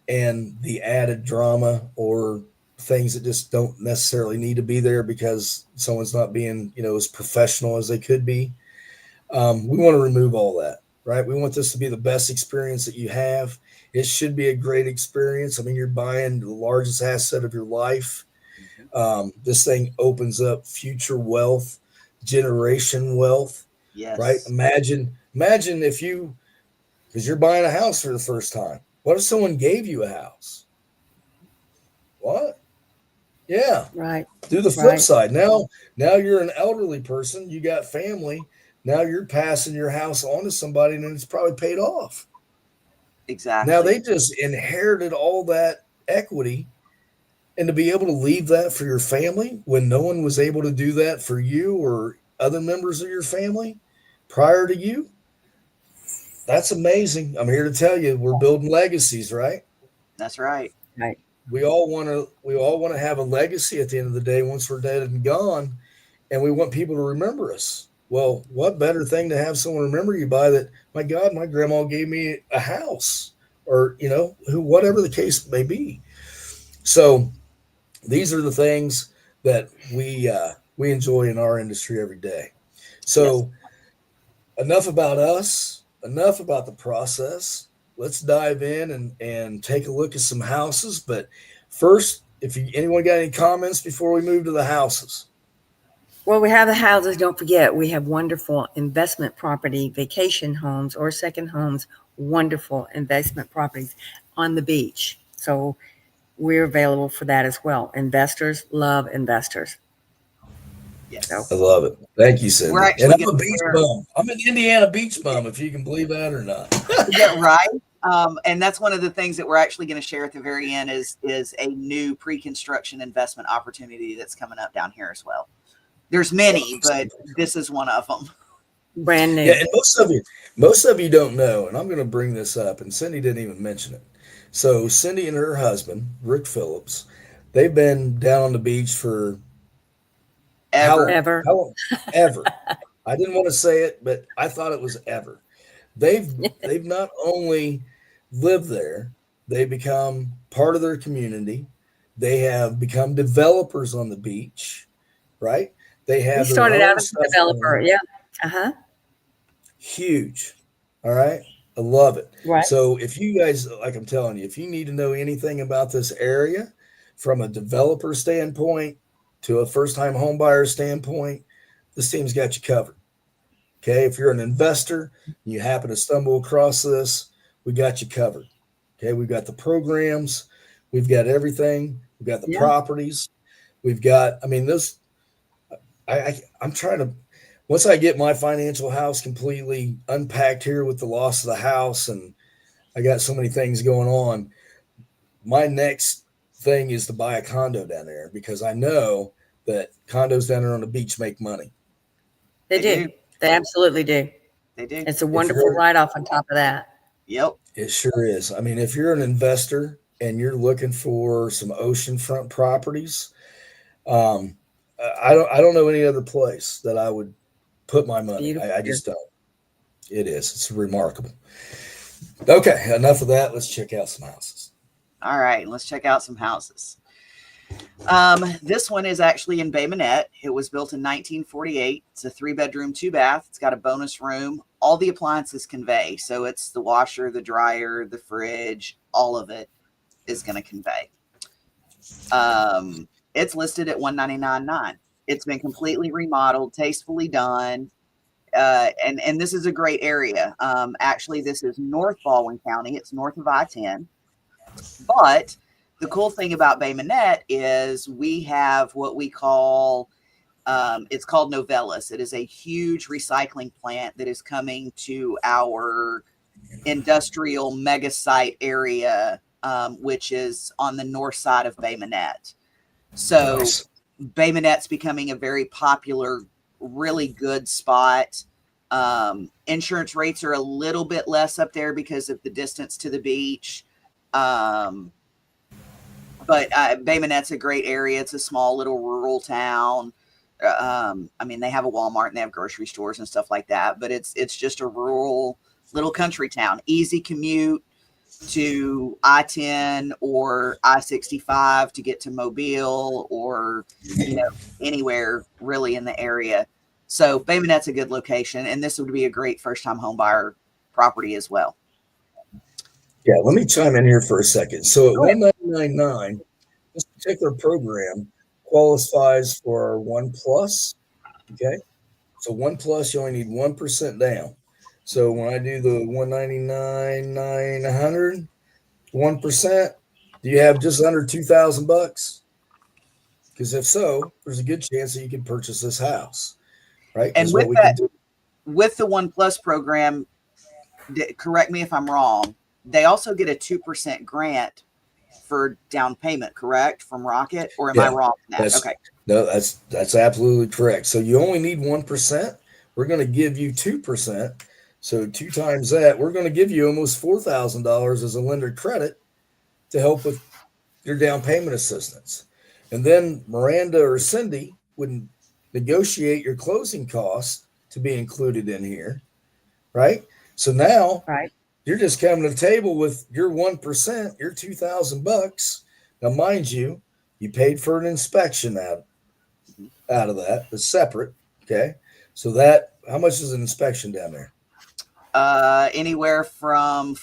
and the added drama or things that just don't necessarily need to be there because someone's not being, as professional as they could be. We want to remove all that, right? We want this to be the best experience that you have. It should be a great experience. I mean, you're buying the largest asset of your life. This thing opens up future wealth, generation wealth. Yes. Right? Imagine if because you're buying a house for the first time. What if someone gave you a house? What? Yeah. Right. Do the flip side. Now you're an elderly person. You got family. Now you're passing your house on to somebody and it's probably paid off. Exactly. Now they just inherited all that equity. And to be able to leave that for your family when no one was able to do that for you or other members of your family prior to you, that's amazing. I'm here to tell you, we're building legacies, right? That's right. Right. We all want to have a legacy at the end of the day once we're dead and gone, and we want people to remember us. Well, what better thing to have someone remember you by that? My God, my grandma gave me a house, or whatever the case may be. So these are the things that we enjoy in our industry every day. So enough about us, enough about the process. Let's dive in and take a look at some houses. But first, if anyone got any comments before we move to the houses? Well, we have the houses. Don't forget, we have wonderful investment property, vacation homes or second homes, wonderful investment properties on the beach. So we're available for that as well. Investors love investors. So I Yes. love it. Thank you, We're Cindy. And actually I'm going a to beach share. bum. I'm an Indiana beach bum, if you can believe that or not. Yeah, right. And that's one of the things that we're actually going to share at the very end is a new pre-construction investment opportunity that's coming up down here as well. There's many, but this is one of them. brand Yeah, new. and most of you don't know, and I'm going to bring this up, and Cindy didn't even mention it. So Cindy and her husband, Rick Phillips, they've been down on the beach for how Ever. Ever. how long? Ever. I didn't want to say it, but I thought it was ever. They've they've not only lived there, they become part of their community. They have become developers on the beach, right? They We have their started own out as a stuff developer. going. Yeah. Uh huh. Huge. All right. I love it. Right. So if you guys, like I'm telling you, if you need to know anything about this area from a developer standpoint to a first time home buyer standpoint, this team's got you covered. Okay. If you're an investor, you happen to stumble across this, we got you covered. Okay. We've got the programs, we've got everything, we've got the Yeah. properties, we've got, I mean, this, I'm trying to, once I get my financial house completely unpacked here with the loss of the house, and I got so many things going on, my next thing is to buy a condo down there because I know that condos down there on the beach make money. They They do. do. They absolutely do. They do. It's a If wonderful you're, write off on top of that. Yep. it sure is. I mean, if you're an investor and you're looking for some oceanfront properties, um, I don't know any other place that I would put my It's money. beautiful I here. just don't. It is. It's remarkable. Okay, enough of that. Let's check out some houses. All right. Let's check out some houses. This one is actually in Bay Minette. It was built in 1948. It's a 3-bedroom, 2-bath. It's got a bonus room. All the appliances convey. So it's the washer, the dryer, the fridge, all of it is going to convey. It's listed at $199,900. It's been completely remodeled, tastefully done. And this is a great area. Actually, this is North Baldwin County. It's north of I-10. But the cool thing about Bay Minette is we have what we call, it's called Novellus. It is a huge recycling plant that is coming to our industrial mega site area, which is on the north side of Bay Minette. So Nice. Bay Minette's becoming a very popular, really good spot. Insurance rates are a little bit less up there because of the distance to the beach. But Bay Minette's a great area. It's a small little rural town. I mean, they have a Walmart and they have grocery stores and stuff like that, but it's just a rural little country town. Easy commute to I-10 or I-65 to get to Mobile or, anywhere really in the area. So Bay Minette's a good location, and this would be a great first-time home buyer property as well. Yeah, let me chime in here for a second. So at Go ahead. 199.9, this particular program qualifies for our One Plus. Okay. So One Plus, you only need 1% down. So when I do the 199,900, 1%, do you have just under $2,000? Because if so, there's a good chance that you can purchase this house, right? And Because what we can do, with the One Plus program, correct me if I'm wrong, they also get a 2% grant for down payment, correct? From Rocket, or am I yeah, wrong in that? that's Okay. no, that's absolutely correct. So you only need 1%. We're going to give you 2%. So 2 times that, we're going to give you almost $4,000 as a lender credit to help with your down payment assistance. And then Miranda or Cindy would negotiate your closing costs to be included in here, right? So now Right. you're just coming to the table with your 1%, your $2,000. Now, mind you, you paid for an inspection out of that. It's separate. Okay. So that, how much is an inspection down there? Anywhere from,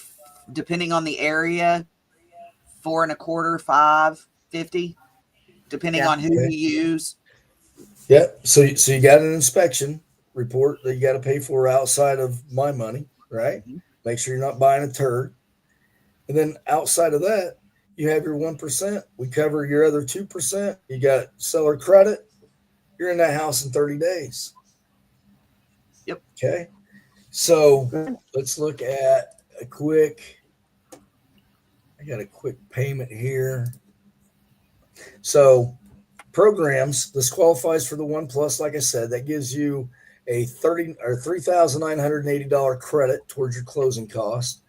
depending on the area, 4.25, $5.50, depending Yeah. on who Okay. you use. Yeah. So you got an inspection report that you got to pay for outside of my money, right? Mhm. Make sure you're not buying a turd. And then outside of that, you have your 1%. We cover your other 2%. You got seller credit. You're in that house in 30 days. Yep. Okay. So Good. let's look at a quick, I got a quick payment here. So programs, this qualifies for the One Plus. Like I said, that gives you a $3,980 credit towards your closing cost.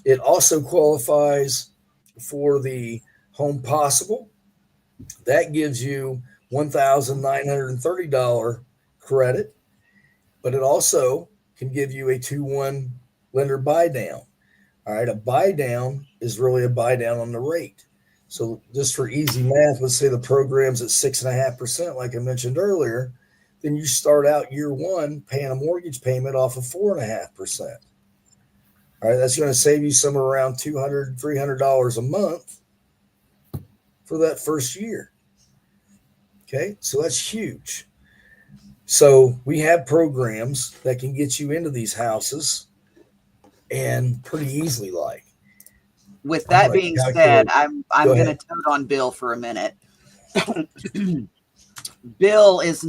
It also qualifies for the Home Possible. That gives you $1,930 credit, but it also can give you a 2-1 lender buy down. All right, a buy down is really a buy down on the rate. So just for easy math, let's say the program's at 6.5%, like I mentioned earlier, then you start out year one paying a mortgage payment off of 4.5%. All right, that's going to save you somewhere around $200, $300 a month for that first year. Okay, so that's huge. So we have programs that can get you into these houses and pretty easily, like. With I'm that going to being said, calculate. I'm Go going to ahead. toad on Bill for a minute. Bill is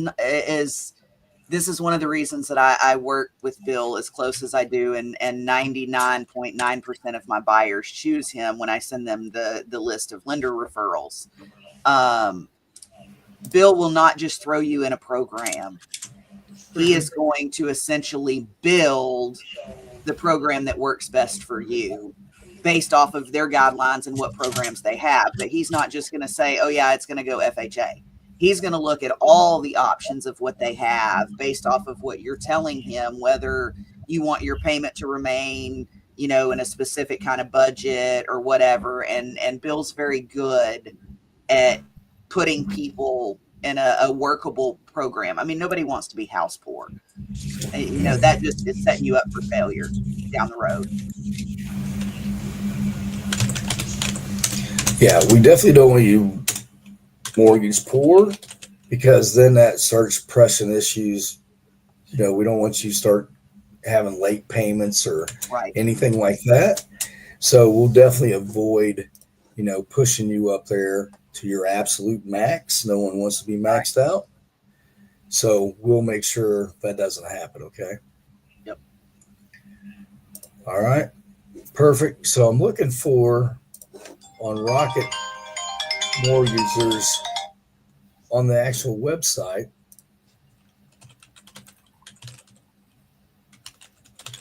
this is one of the reasons that I work with Bill as close as I do, and 99.9% of my buyers choose him when I send them the list of lender referrals. Bill will not just throw you in a program. He is going to essentially build the program that works best for you based off of their guidelines and what programs they have. But he's not just going to say, oh, yeah, it's going to go FHA. He's going to look at all the options of what they have based off of what you're telling him, whether you want your payment to remain, in a specific kind of budget or whatever. And Bill's very good at putting people in a workable program. I mean, nobody wants to be house poor. That just is setting you up for failure down the road. Yeah, we definitely don't want you mortgage poor because then that starts pressing issues. We don't want you to start having late payments or Right. anything like that. So we'll definitely avoid, pushing you up there to your absolute max. No one wants to be maxed out. So we'll make sure that doesn't happen. Okay. Yep. All right. Perfect. So I'm looking for on Rocket Mortgage, there's on the actual website,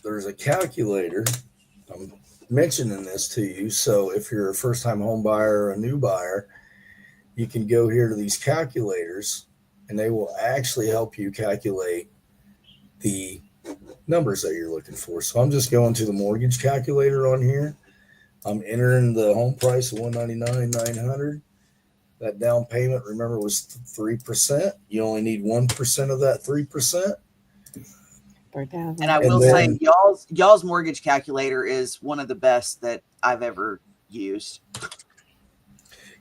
there's a calculator. I'm mentioning this to you. So if you're a first time home buyer or a new buyer, you can go here to these calculators and they will actually help you calculate the numbers that you're looking for. So I'm just going to the mortgage calculator on here. I'm entering the home price of $199,900. That down payment, remember, was 3%. You only need 1% of that 3%. And I will say, y'all's mortgage calculator is one of the best that I've ever used.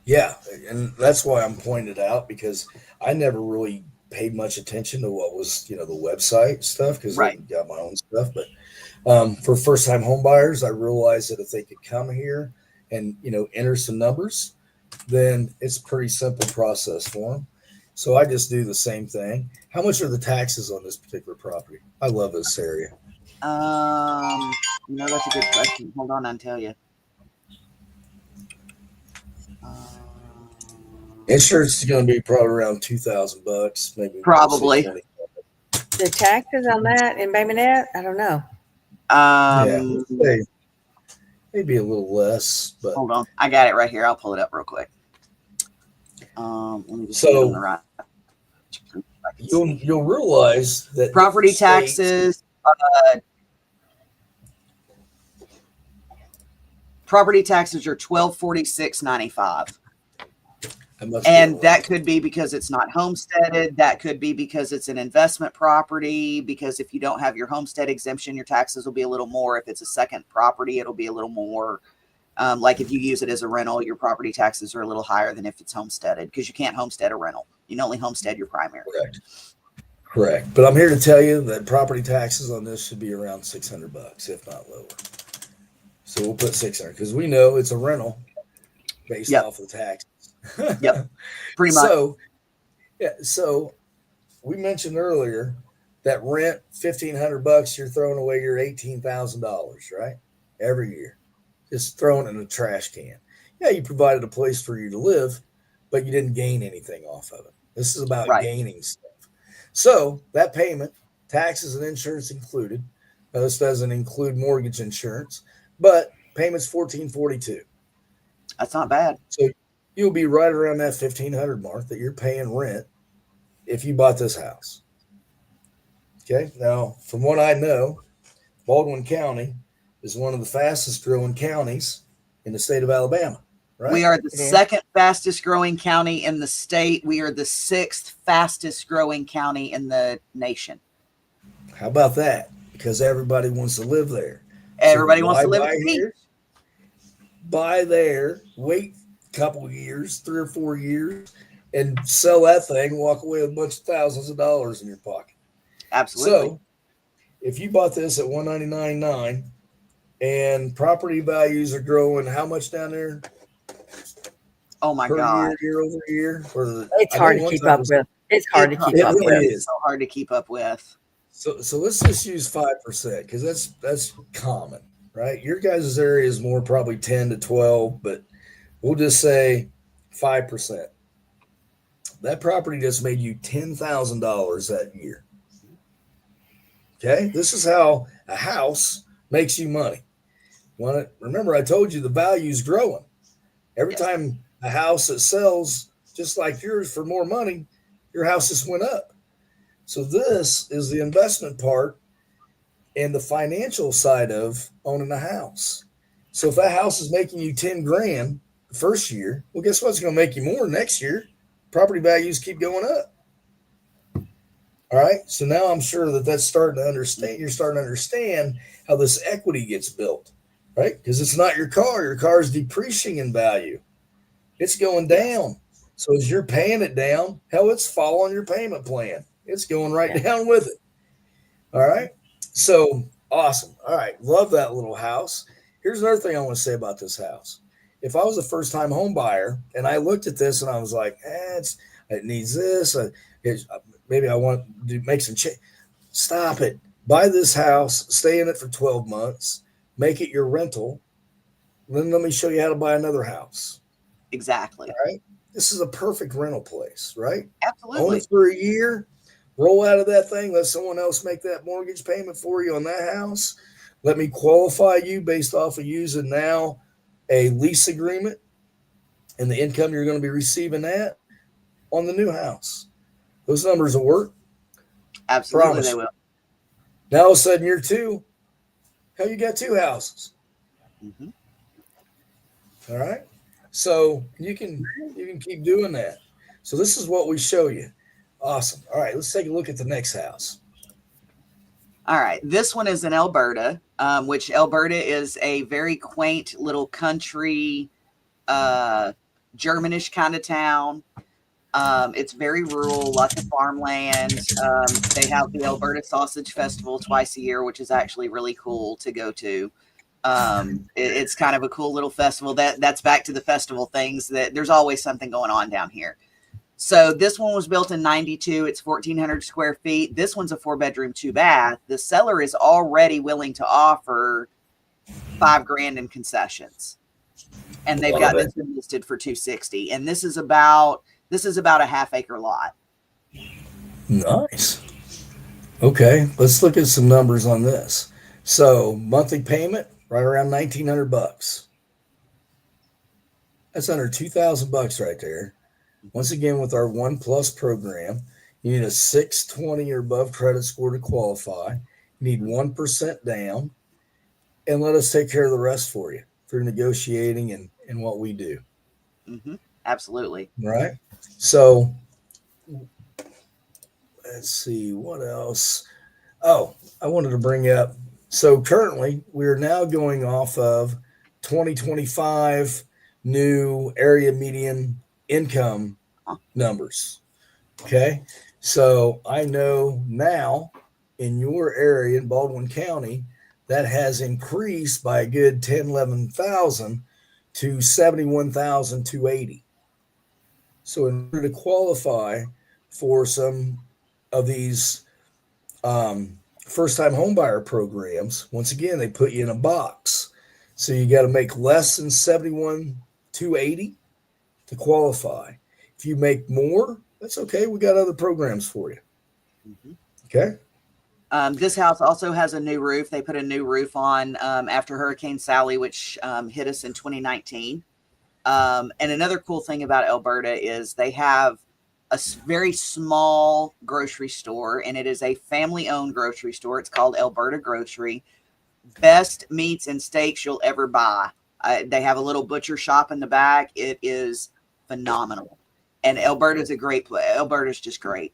Yeah, and that's why I'm pointing it out, because I never really paid much attention to what was, the website stuff, because Right. I got my own stuff. But for first time home buyers, I realized that if they could come here and, enter some numbers, then it's a pretty simple process for them. So I just do the same thing. How much are the taxes on this particular property? I love this area. That's a good question. Hold on, I'll tell you. Insurance is going to be probably around $2,000, maybe. Probably. The taxes on that in Bay Minette, I don't know. Yeah, maybe a little less, but hold on, I got it right here. I'll pull it up real quick. Let me just so get on the right. You'll realize that property taxes. Property taxes are $1,246.95. And that could be because it's not homesteaded. That could be because it's an investment property. Because if you don't have your homestead exemption, your taxes will be a little more. If it's a second property, it'll be a little more. Like if you use it as a rental, your property taxes are a little higher than if it's homesteaded, because you can't homestead a rental. You can only homestead your primary. Correct. Correct. But I'm here to tell you that property taxes on this should be around $600, if not lower. So we'll put 600 because we know it's a rental based Yep. off of taxes. Yep. Pretty much. So, yeah. So we mentioned earlier that rent $1,500, you're throwing away your $18,000, right? Every year, just throwing it in a trash can. Yeah, you provided a place for you to live, but you didn't gain anything off of it. This is about Right. gaining stuff. So that payment, taxes and insurance included. Now, this doesn't include mortgage insurance, but payment's $1,442. That's not bad. So you'll be right around that $1,500 mark that you're paying rent if you bought this house. Okay. Now, from what I know, Baldwin County is one of the fastest growing counties in the state of Alabama. Right? We are the second fastest growing county in the state. We are the sixth fastest growing county in the nation. How about that? Because everybody wants to live there. Everybody wants to live at the beach. Buy there, wait a couple of years, 3 or 4 years, and sell that thing, walk away with a bunch of thousands of dollars in your pocket. Absolutely. So if you bought this at $199.9 and property values are growing, how much down there? Oh my God. Year over year. It's hard to keep up with. It's hard to keep up with. It's so hard to keep up with. So let's just use 5% because that's common, right? Your guys' area is more probably 10 to 12, but we'll just say 5%. That property just made you $10,000 that year. Okay, this is how a house makes you money. Remember, I told you the value is growing. Every time a house that sells just like yours for more money, your house just went up. So this is the investment part and the financial side of owning a house. So if that house is making you 10 grand the first year, well, guess what's going to make you more next year? Property values keep going up. All right. So now I'm sure that's starting to understand. You're starting to understand how this equity gets built, right? Because it's not your car. Your car is depreciating in value. It's going down. So as you're paying it down, hell, it's following your payment plan. It's going right down with it. All right. So awesome. All right. Love that little house. Here's another thing I want to say about this house. If I was a first time home buyer and I looked at this and I was like, it needs this. Maybe I want to make some change. Stop it. Buy this house, stay in it for 12 months, make it your rental. Then let me show you how to buy another house. Exactly. All right. This is a perfect rental place, right? Absolutely. Own it for a year, roll out of that thing, let someone else make that mortgage payment for you on that house. Let me qualify you based off of using now a lease agreement and the income you're going to be receiving that on the new house. Those numbers will work. Absolutely, Promise. they will. Now all of a sudden year 2, hell, you got 2 houses. Mm-hmm. All right. So you can keep doing that. So this is what we show you. Awesome. All right, let's take a look at the next house. All right, this one is in Alberta, which Alberta is a very quaint little country, Germanish kind of town. It's very rural, lots of farmland. They have the Alberta Sausage Festival twice a year, which is actually really cool to go to. It's kind of a cool little festival. That's back to the festival things, that there's always something going on down here. So this one was built in 92. It's 1,400 square feet. This one's a 4-bedroom, 2-bath. The seller is already willing to offer $5 grand in concessions, and they've got this listed for $260. And this is about a half-acre lot. Nice. Okay, let's look at some numbers on this. So monthly payment right around $1,900. That's under $2,000 right there. Once again, with our 1+ program, you need a 620 or above credit score to qualify. You need 1% down, and let us take care of the rest for you through negotiating and what we do. Mm-hmm. Absolutely. Right. So let's see what else. Oh, I wanted to bring up. So currently, we're now going off of 2025 new area median income numbers. Okay. So I know now in your area in Baldwin County, that has increased by a good 10, 11,000 to 71,280. So in order to qualify for some of these first time homebuyer programs, once again, they put you in a box. So you got to make less than 71,280 to qualify. If you make more, that's okay. We got other programs for you. Mhm. Okay. This house also has a new roof. They put a new roof on after Hurricane Sally, which hit us in 2019. And another cool thing about Alberta is they have a very small grocery store, and it is a family-owned grocery store. It's called Alberta Grocery. Best meats and steaks you'll ever buy. They have a little butcher shop in the back. It is phenomenal. And Alberta's a great place. Alberta's just great.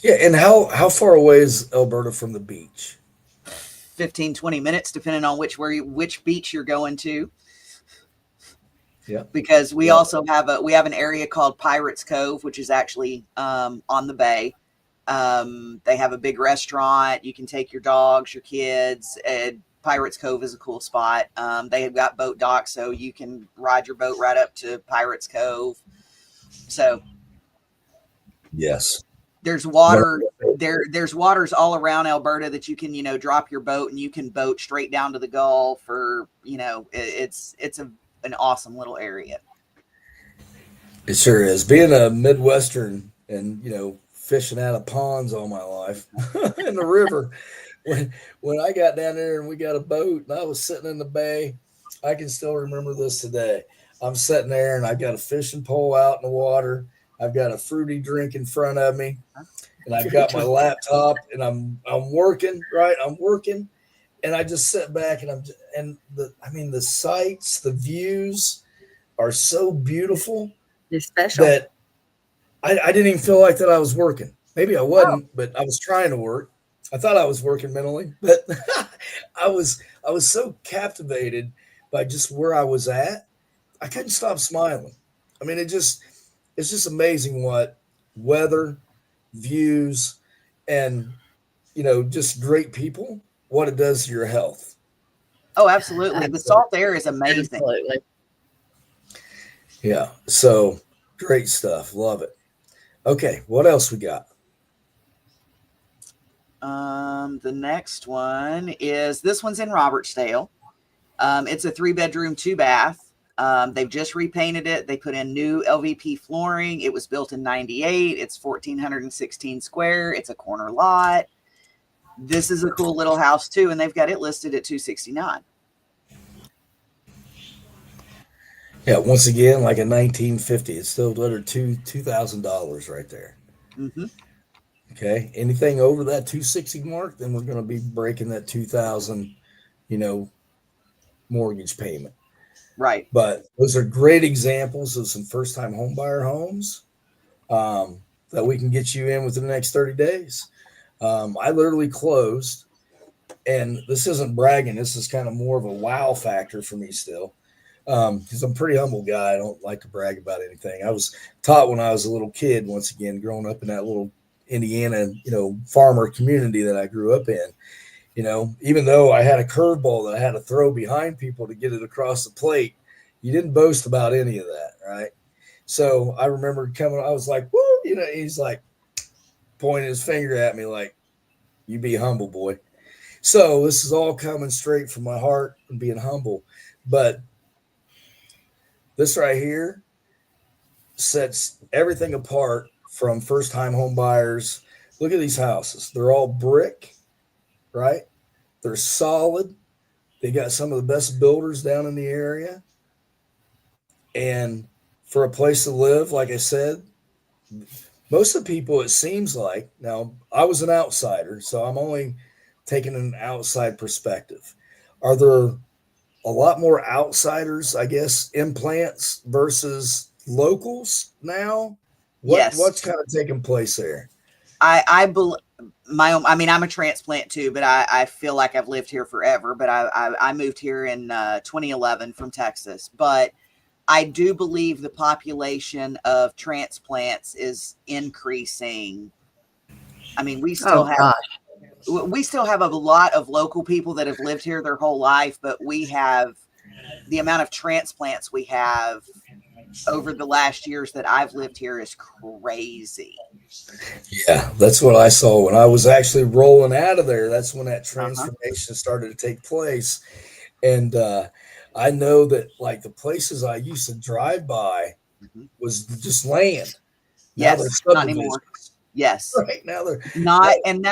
Yeah. And how far away is Alberta from the beach? 15, 20 minutes, depending on which beach you're going to. Yeah. Because we also have an area called Pirates Cove, which is actually on the bay. They have a big restaurant. You can take your dogs, your kids. Pirates Cove is a cool spot. They have got boat docks, so you can ride your boat right up to Pirates Cove. So yes, there's water. There's waters all around Alberta that you can, drop your boat and you can boat straight down to the Gulf, or it's an awesome little area. It sure is. Being a Midwestern and fishing out of ponds all my life in the river. When I got down there and we got a boat and I was sitting in the bay, I can still remember this today. I'm sitting there and I've got a fishing pole out in the water. I've got a fruity drink in front of me, and I've got my laptop, and I'm working, right? I'm working, and I just sit back and the sights, the views are so beautiful. It's special. That I didn't even feel like that I was working. Maybe I wasn't, but I was trying to work. I thought I was working mentally, but I was so captivated by just where I was at. I couldn't stop smiling. I mean, it's just amazing what weather, views, and just great people, what it does to your health. Oh, absolutely. The salt air is amazing. Absolutely. Yeah. So great stuff. Love it. Okay. What else we got? The next one is, this one's in Robertsdale. It's a 3-bedroom, 2-bath. They've just repainted it. They put in new LVP flooring. It was built in 98. It's 1,416 square. It's a corner lot. This is a cool little house too, and they've got it listed at $269. Yeah, once again, like a 1950. It's still under $2,000 right there. Mm-hmm. Okay. Anything over that 260 mark, then we're going to be breaking that 2,000, mortgage payment. Right. But those are great examples of some first-time homebuyer homes that we can get you in within the next 30 days. I literally closed, and this isn't bragging. This is kind of more of a wow factor for me still, because I'm a pretty humble guy. I don't like to brag about anything. I was taught when I was a little kid, once again, growing up in that little Indiana, farmer community that I grew up in. Even though I had a curveball that I had to throw behind people to get it across the plate, you didn't boast about any of that, right? So I remember coming, I was like, woo, he's like pointing his finger at me like, you be humble, boy. So this is all coming straight from my heart and being humble. But this right here sets everything apart from first-time home buyers. Look at these houses. They're all brick, right? They're solid. They got some of the best builders down in the area. And for a place to live, like I said, most of the people, it seems like, now I was an outsider, so I'm only taking an outside perspective. Are there a lot more outsiders, I guess, implants versus locals now? Yes. What's kind of taking place there? my own, I mean, I'm a transplant too, but I feel like I've lived here forever, but I moved here in 2011 from Texas. But I do believe the population of transplants is increasing. I mean, we still Oh, have gosh. a lot of local people that have lived here their whole life, but we have the amount of transplants we have over the last years that I've lived here is crazy. Yeah, that's what I saw when I was actually rolling out of there. That's when that Uh-huh. transformation started to take place. And I know that like the places I used to drive by Mhm. was just land. Now they're Yes, not anymore. subdivisions. Yes. Right now they're Not, now, and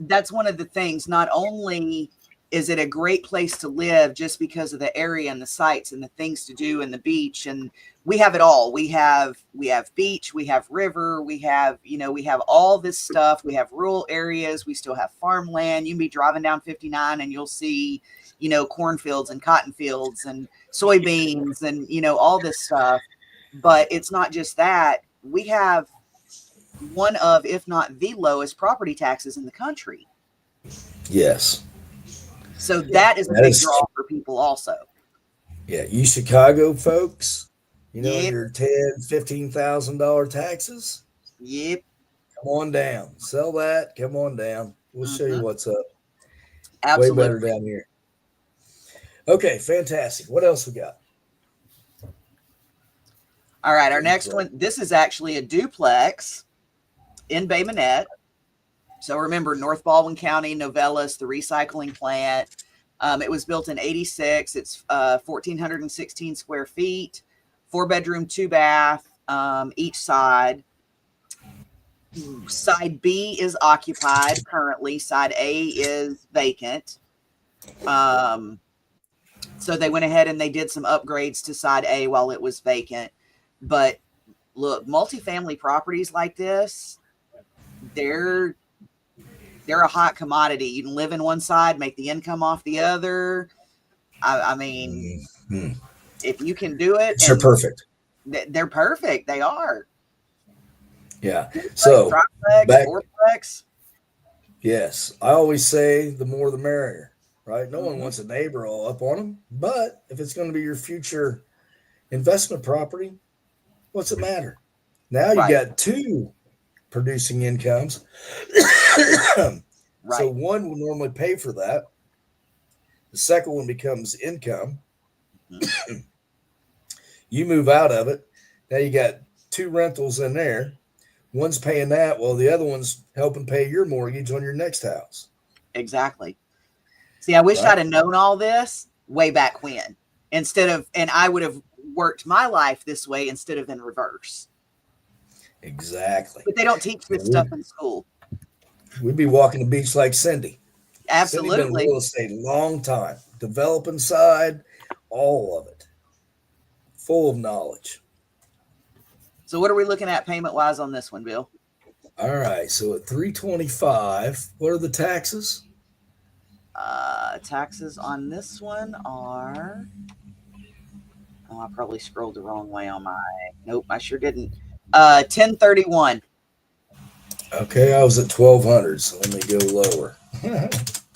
that's one of the things. Not only is it a great place to live just because of the area and the sights and the things to do and the beach, and we have it all. We have beach, we have river, we have, we have all this stuff. We have rural areas, we still have farmland. You can be driving down 59 and you'll see, cornfields and cotton fields and soybeans and all this stuff. But it's not just that. We have one of, if not the lowest property taxes in the country. yes. So that is a That big is draw for people also. yeah, you Chicago folks, Yep. your $10,000, $15,000 taxes. Yep. Come on down. Sell that. Come on down. We'll show you Hmm. what's up. Way better Absolutely. down here. Okay, fantastic. What else we got? All right. Our next one, this is actually a duplex in Bay Minette. So remember, North Baldwin County, Novellas, the recycling plant. It was built in 86. It's 1,416 square feet, 4-bedroom, 2-bath, each side. Side B is occupied currently. Side A is vacant. So they went ahead and they did some upgrades to side A while it was vacant. But look, multifamily properties like this, they're a hot commodity. You can live in one side, make the income off the other. I mean, Mhm. if you can do it, They're and perfect. they're perfect. They are. Yeah. Duplex, So triplex, back, fourplex. yes, I always say the more the merrier, right? No one Mm-hmm. wants a neighbor all up on them, but if it's going to be your future investment property, what's it matter? Now you Right. got two producing incomes. So Right. one will normally pay for that. The second one becomes income. Mm-hmm. You move out of it. Now you got two rentals in there. One's paying that while the other one's helping pay your mortgage on your next house. Exactly. See, I wish Right? I'd have known all this way back when, and I would have worked my life this way instead of in reverse. Exactly. But they don't teach this stuff in school. We'd be walking the beach like Cindy. Cindy been in Absolutely. real estate a long time, developing side, all of it, full of knowledge. So what are we looking at payment wise on this one, Bill? All right, so at 325, what are the taxes? Taxes on this one are, oh, I probably scrolled the wrong way on my, nope, I sure didn't. 1031. Okay, I was at 1200, so let me go lower.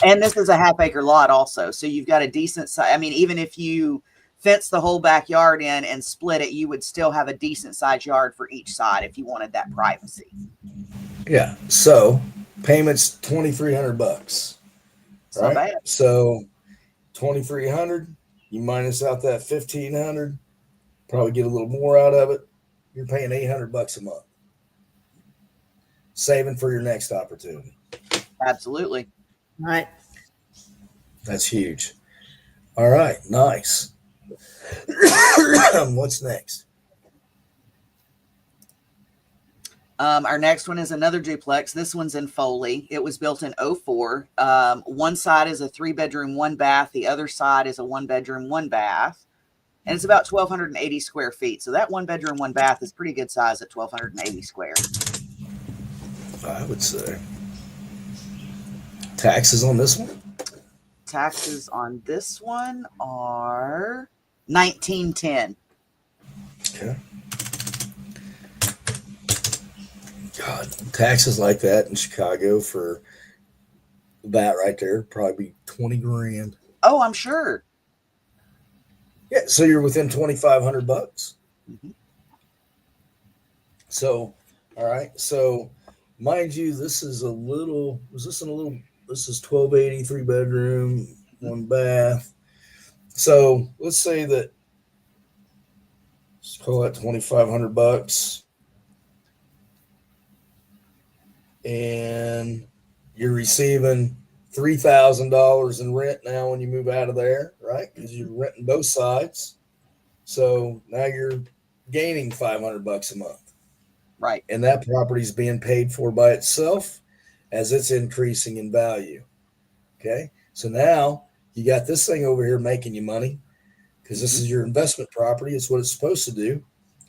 And this is a half-acre lot also, so you've got a decent size. I mean, even if you fence the whole backyard in and split it, you would still have a decent sized yard for each side if you wanted that privacy. Yeah, so payments $2,300, It's not right? bad. So 2,300, you minus out that 1,500, probably get a little more out of it. You're paying $800 a month, saving for your next opportunity. Absolutely. Right. That's huge. All right, nice. What's next? Our next one is another duplex. This one's in Foley. It was built in 04. One side is a 3-bedroom, 1-bath. The other side is a 1-bedroom, 1-bath. And it's about 1,280 square feet. So that 1-bedroom, 1-bath is pretty good size at 1,280 square. I would say. Taxes on this one? Taxes on this one are $1,910. Okay. God, taxes like that in Chicago for that right there probably 20 grand. Oh, I'm sure. Yeah, so you're within 2,500 bucks. Mhm. So, all right. So, mind you, this is a little. Was this in a little? This is 1280, 3 bedroom, one bath. So let's say that. Let's call that 2,500 bucks, and you're receiving $3,000 in rent now when you move out of there, right? Because you're renting both sides. So now you're gaining 500 bucks a month. Right. And that property is being paid for by itself as it's increasing in value. Okay. So now you got this thing over here making you money because this Mhm. is your investment property. It's what it's supposed to do.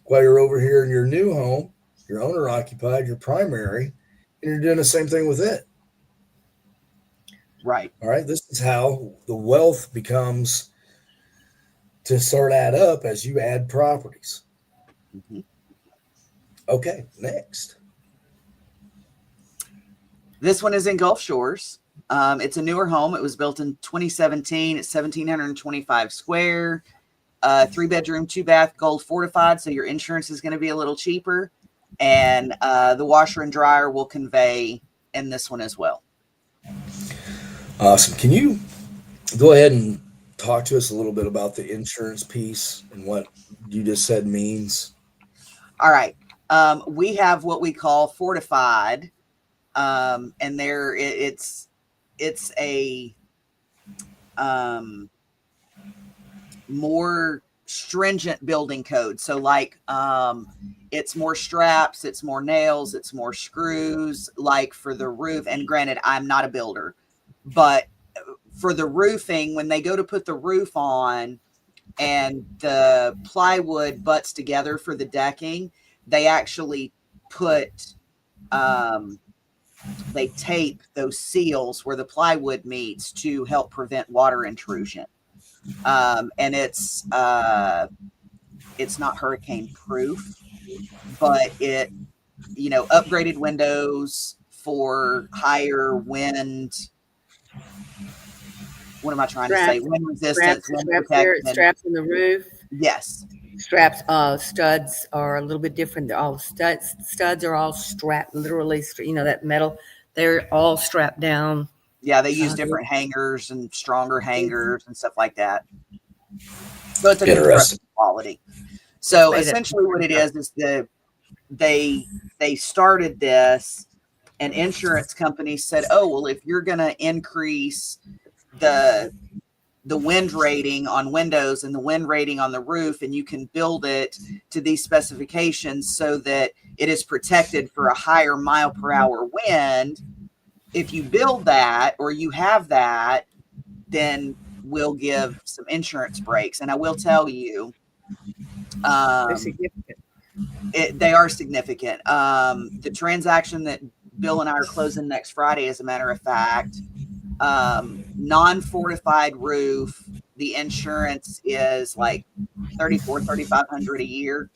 While you're over here in your new home, your owner occupied, your primary, and you're doing the same thing with it. Right. All right. This is how the wealth becomes to start add up as you add properties. Mhm. Okay. Next. This one is in Gulf Shores. It's a newer home. It was built in 2017. It's 1,725 square, 3 bedroom, 2 bath, gold fortified. So your insurance is going to be a little cheaper. And the washer and dryer will convey in this one as well. Awesome. Can you go ahead and talk to us a little bit about the insurance piece and what you just said means? All right. We have what we call fortified. And it's a more stringent building code. So like it's more straps, it's more nails, it's more screws, like for the roof. And granted, I'm not a builder, but for the roofing, when they go to put the roof on and the plywood butts together for the decking, they actually put they tape those seals where the plywood meets to help prevent water intrusion. And it's not hurricane proof, but it, upgraded windows for higher wind. What am I trying to say? Straps, Wind resistance, wind straps there, protection. straps in the roof. Yes. Straps, studs are a little bit different. They're all studs. Studs are all strapped, literally. That metal. They're all strapped down. Yeah, they use Uh, different hangers and stronger hangers and stuff like that. So it's a construction Interesting. quality. So made it. essentially what it is they started this, and insurance companies said, oh, well, if you're going to increase the wind rating on windows and the wind rating on the roof, and you can build it to these specifications so that it is protected for a higher mile per hour wind. If you build that or you have that, then we'll give some insurance breaks. And I will tell you, They're significant. they are significant. The transaction that Bill and I are closing next Friday, as a matter of fact, non-fortified roof, the insurance is like 3,500 a year.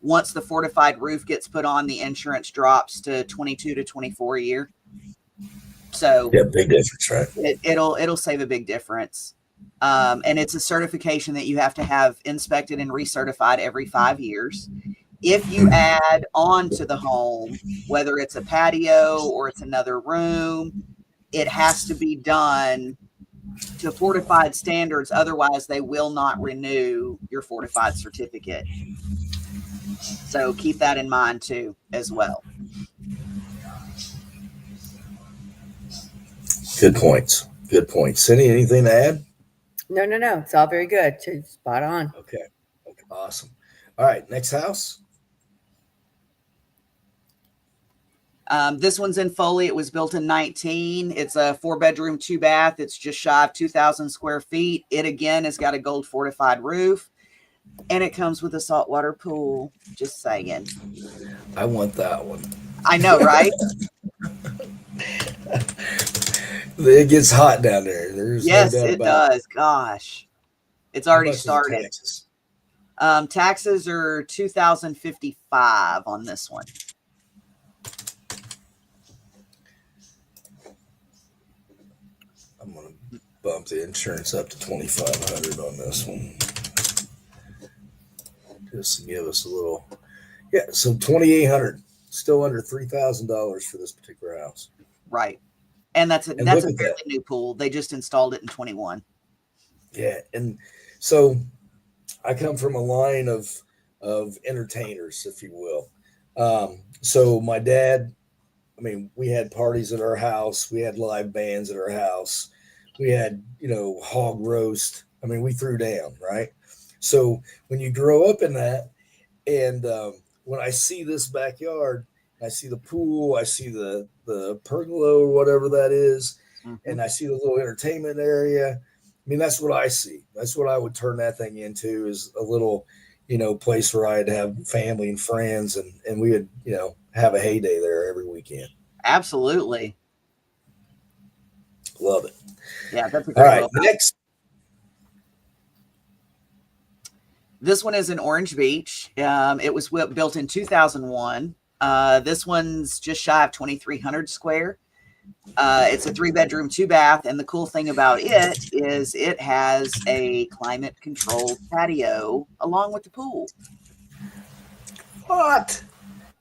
Once the fortified roof gets put on, the insurance drops to 22 to 24 a year. So Yeah, big difference, right? it'll save a big difference. And it's a certification that you have to have inspected and recertified every 5 years. If you add on to the home, whether it's a patio or it's another room, it has to be done to fortified standards. Otherwise, they will not renew your fortified certificate. So keep that in mind too, as well. Good points. Good points. Cindy, anything to add? No. It's all very good. Spot on. Okay. Okay. Awesome. All right. Next house. This one's in Foley. It was built in 19. It's a 4 bedroom, 2 bath. It's just shy of 2,000 square feet. It again has got a gold fortified roof, and it comes with a saltwater pool. Just saying. I want that one. I know, right? It gets hot down there. There's Yes, no doubt it about it. does. Gosh, it's How already much is the started. taxes? Taxes are $2,055 on this one. bump the insurance up to 2,500 on this one, just to give us a little. Yeah, so 2,800, still under $3,000 for this particular house. Right. And that's a And that's look a at fairly that. new pool. They just installed it in 21. Yeah, and so I come from a line of entertainers, if you will. So my dad, I mean, we had parties at our house. We had live bands at our house. We had, hog roast. I mean, we threw down, right? So when you grow up in that, and when I see this backyard, I see the pool, I see the pergola or whatever that is, Mm-hmm. and I see the little entertainment area. I mean, that's what I see. That's what I would turn that thing into, is a little, place where I'd have family and friends, and we would, have a heyday there every weekend. Absolutely. Love it. Yeah, that's a All great right, little house. next. This one is in Orange Beach. It was built in 2001. This one's just shy of 2,300 square. It's a 3-bedroom, 2-bath, and the cool thing about it is it has a climate-controlled patio along with the pool. What?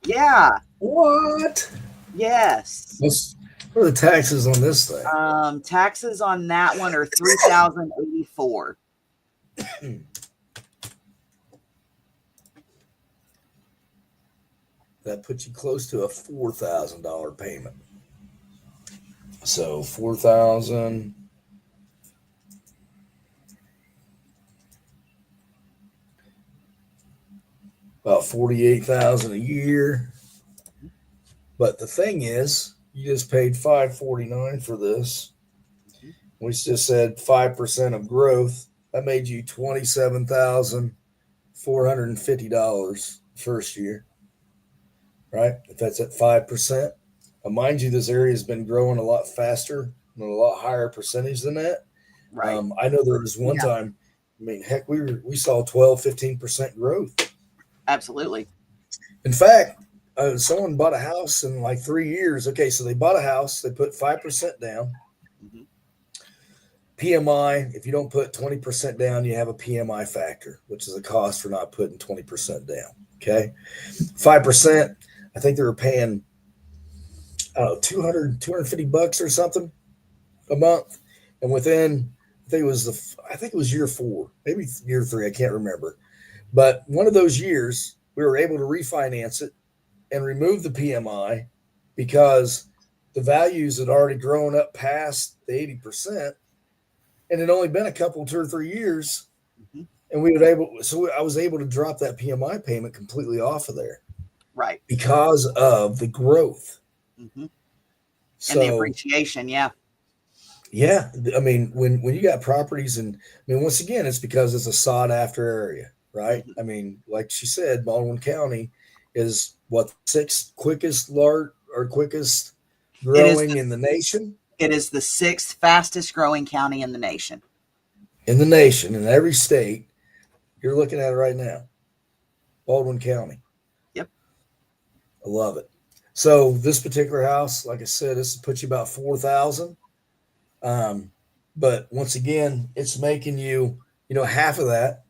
Yeah. What? Yes. What are the taxes on this thing? Taxes on that one are $3,084. That puts you close to a $4,000 payment. So 4,000. About 48,000 a year. But the thing is, you just paid $549 for this. We just said 5% of growth. That made you $27,450 first year, right? If that's at 5%. Mind you, this area has been growing a lot faster and a lot higher percentage than that. Right. I know there was one time, I mean, heck, we saw 12-15% growth. Absolutely. In fact, someone bought a house in like 3 years. Okay, so they bought a house, they put 5% down. Mm-hmm. PMI, if you don't put 20% down, you have a PMI factor, which is a cost for not putting 20% down. Okay, 5%, I think they were paying, I don't know, 250 bucks or something a month. And within, I think it was year 4, maybe year 3, I can't remember. But one of those years, we were able to refinance it and remove the PMI because the values had already grown up past the 80%, and it only been a couple, 2 or 3 years, and so I was able to drop that PMI payment completely off of there, right? Because of the growth, So, and the appreciation, yeah. Yeah, I mean, when you got properties, and I mean, once again, it's because it's a sought after area, right? I mean, like she said, Baldwin County is what, 6th quickest growing in the nation. It is the 6th fastest growing county in the nation. In the nation, in every state, you're looking at it right now. Baldwin County. Yep. I love it. So this particular house, like I said, this puts you about 4,000. But once again, it's making you, half of that,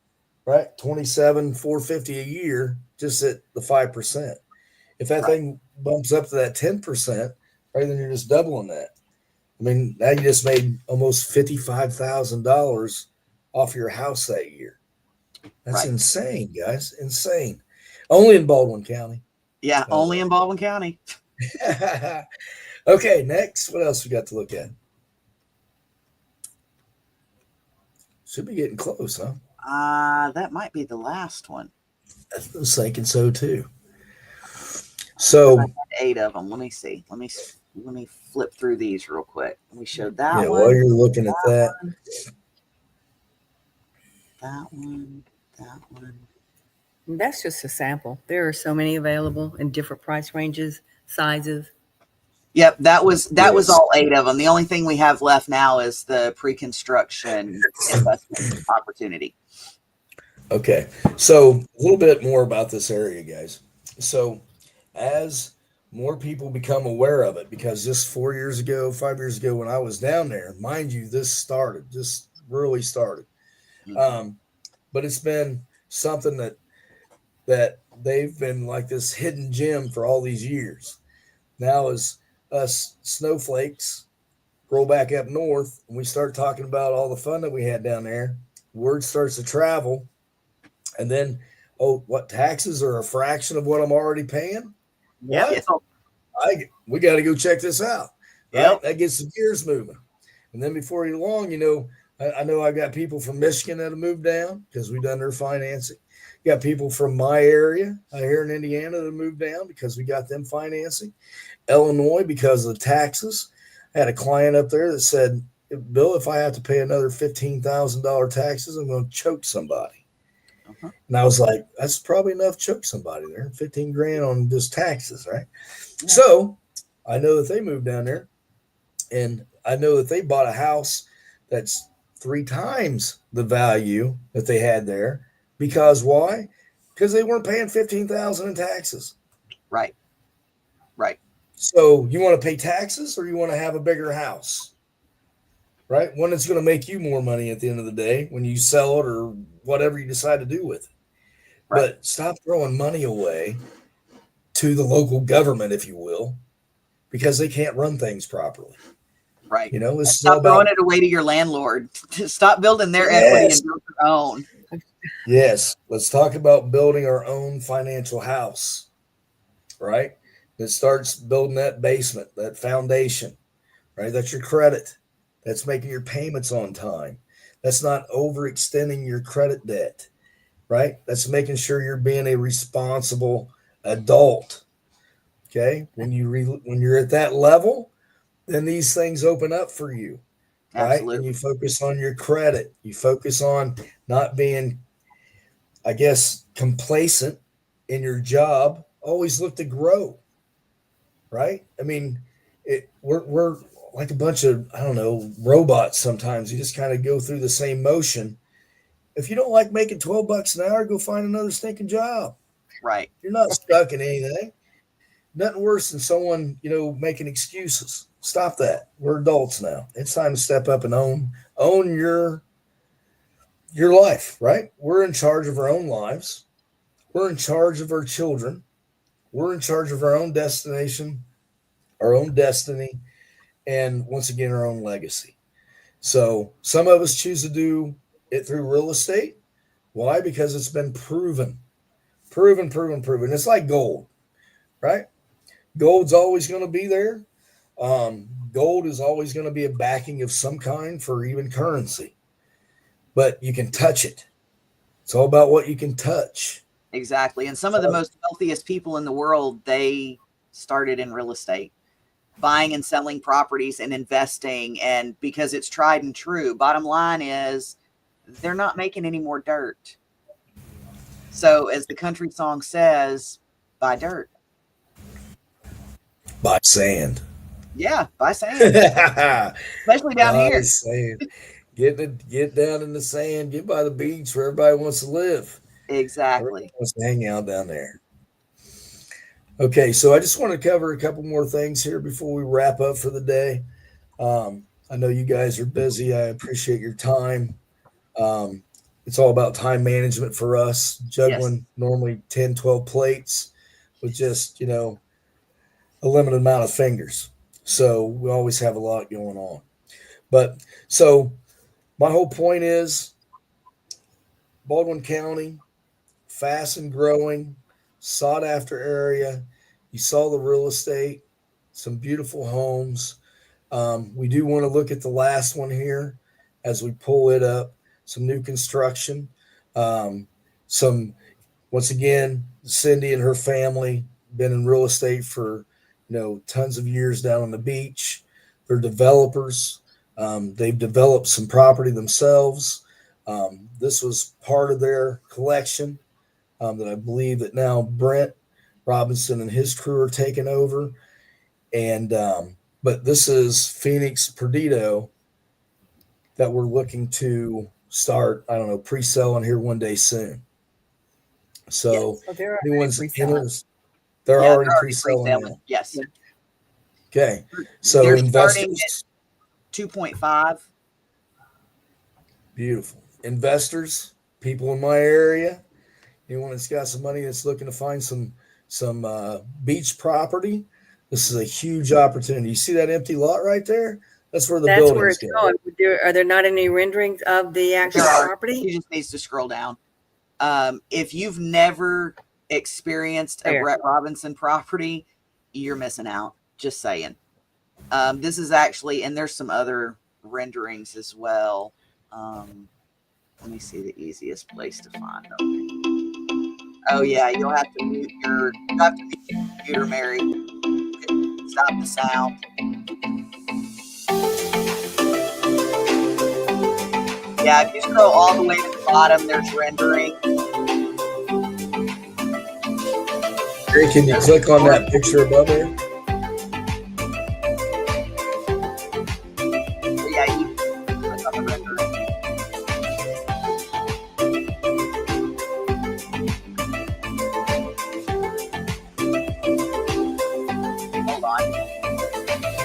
right? 27,450 a year, just at the 5%. If that thing bumps up to that 10%, right, then you're just doubling that. I mean, now you just made almost $55,000 off your house that year. That's insane, guys. Insane. Only in Baldwin County. Yeah, only in Baldwin County. Okay, next. What else we got to look at? Should be getting close, huh? That might be the last one. I was thinking so too. So I had 8 of them. Let me see. Let me flip through these real quick. We showed that one. Yeah, while you're looking at that. That one. That's just a sample. There are so many available in different price ranges, sizes. Yep, that was all 8 of them. The only thing we have left now is the pre-construction investment opportunity. Okay, so a little bit more about this area, guys. So as more people become aware of it, because just 4 years ago, 5 years ago, when I was down there, mind you, this really started. Mhm. Um, but it's been something that they've been like this hidden gem for all these years. Now, as us snowflakes roll back up north and we start talking about all the fun that we had down there, word starts to travel, and then, oh, what, taxes are a fraction of what I'm already paying? Yep. What? We got to go check this out, right? Yep. That gets the gears moving. And then before you long, I know I've got people from Michigan that have moved down because we've done their financing. You got people from my area here in Indiana that have moved down because we got them financing. Illinois, because of the taxes. I had a client up there that said, Bill, if I have to pay another $15,000 taxes, I'm going to choke somebody. Uh-huh. And I was like, that's probably enough to choke somebody there. 15 grand on just taxes, right? Yeah. So I know that they moved down there, and I know that they bought a house that's 3 times the value that they had there. Because why? Because they weren't paying 15,000 in taxes. Right. Right. So you want to pay taxes, or you want to have a bigger house, right? One that's going to make you more money at the end of the day when you sell it or whatever you decide to do with it. Right. But stop throwing money away to the local government, if you will, because they can't run things properly. Right. This is all Stop throwing about, it away to your landlord. Stop building their equity yes, and build your own. yes. Let's talk about building our own financial house, right? That starts building that basement, that foundation, right? That's your credit. That's making your payments on time. That's not overextending your credit debt, right? That's making sure you're being a responsible adult. Okay, when you're at that level, then these things open up for you, right? And Absolutely. you focus on your credit. You focus on not being, I guess, complacent in your job. Always look to grow, right? I mean, we're like a bunch of, I don't know, robots sometimes. You just kind of go through the same motion. If you don't like making $12 an hour, go find another stinking job. Right. You're not stuck in anything. Nothing worse than someone, making excuses. Stop that. We're adults now. It's time to step up and own your life, right? We're in charge of our own lives. We're in charge of our children. We're in charge of our own destination, our own destiny, and once again, our own legacy. So some of us choose to do it through real estate. Why? Because it's been proven, proven, proven, proven. It's like gold, right? Gold's always going to be there. Gold is always going to be a backing of some kind for even currency, but you can touch it. It's all about what you can touch. Exactly. And some of the most wealthiest people in the world, they started in real estate, buying and selling properties and investing. And because it's tried and true, bottom line is they're not making any more dirt. So as the country song says, buy dirt. By sand. Yeah, buy sand, By especially down here. sand. Get down in the sand. Get by the beach where everybody wants to live. Everybody Exactly. wants to hang out down there. Okay, so I just want to cover a couple more things here before we wrap up for the day. I know you guys are busy. I appreciate your time. Um, it's all about time management for us, Yes. juggling normally 10, 12 plates with just, a limited amount of fingers. So we always have a lot going on. But so my whole point is Baldwin County, fast and growing, sought after area. You saw the real estate, some beautiful homes. We do want to look at the last one here as we pull it up. Some new construction. Some Once again, Cindy and her family been in real estate for tons of years down on the beach. They're developers. They've developed some property themselves. This was part of their collection that I believe that now Brent Robinson and his crew are taking over. And but this is Phoenix Perdido that we're looking to start, I don't know, pre-selling here one day soon. Yes. So So they're already anyone's pre-selling. interested, They're Yeah, already they're already pre-selling pre-selling. now. Yes. Okay. So They're starting investors, at 2.5. beautiful. Investors, people in my area, anyone that's got some money that's looking to find some beach property, this is a huge opportunity. You see that empty lot right there? That's where the That's where building's it's going. going. Are there not any renderings of the actual There are. property? He just needs to scroll down. If you've never experienced a There. Brett Robinson property, you're missing out. Just saying. This is actually, and there's some other renderings as well. Let me see the easiest place to find them. Oh yeah, you'll have to mute your computer, Mary. Stop the sound. Yeah, if you scroll all the way to the bottom, there's rendering. Hey, can you click on that picture above there? Yeah, you can click on the rendering. Hold on.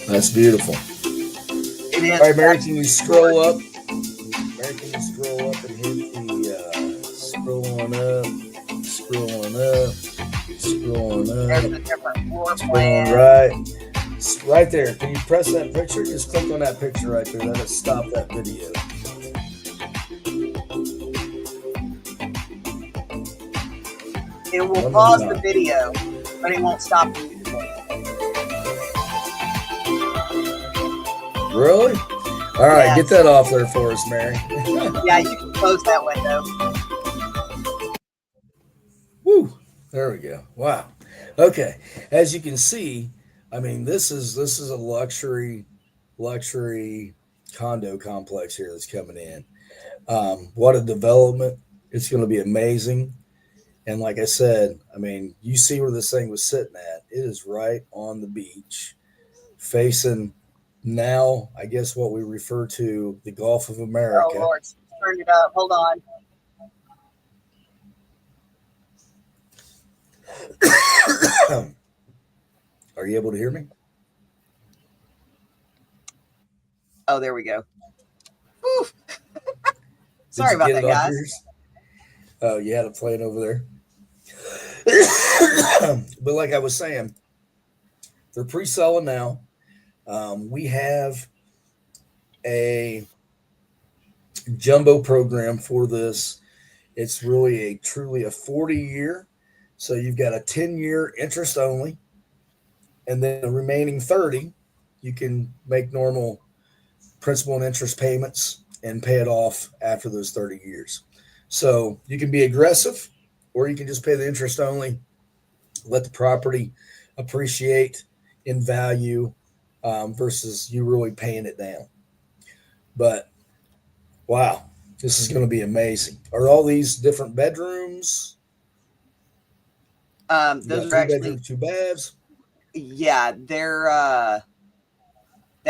That's beautiful. It is. All right, Mary, can you scroll up? Mary, can you scroll up and hit the scroll on up, scroll on up, scroll on There's up, the different floor scroll on plan. right. It's right there. Can you press that picture? Just click on that picture right there. That'll stop that video. It will One more pause the time. video, but it won't stop the video. Really? All right, Yes. get that off there for us, Mary. Yeah, you can close that window. Woo! There we go. Wow. Okay. As you can see, I mean, this is a luxury condo complex here that's coming in. What a development! It's going to be amazing. And like I said, I mean, you see where this thing was sitting at. It is right on the beach, facing now, I guess what we refer to the Gulf of Oh, America. Lord. Turn it up. Hold on. Are you able to hear me? Oh, there we go. Whew. Did Sorry you about get that, it on guys. yours? Oh, you had it playing over there. But like I was saying, they're pre-selling now. We have a jumbo program for this. It's really truly a 40-year. So you've got a 10-year interest only, and then the remaining 30, you can make normal principal and interest payments and pay it off after those 30 years. So you can be aggressive, or you can just pay the interest only, let the property appreciate in value versus you really paying it down. But wow, this is going to be amazing. Are all these different bedrooms? You Those got are three actually, bedrooms, two baths. yeah, they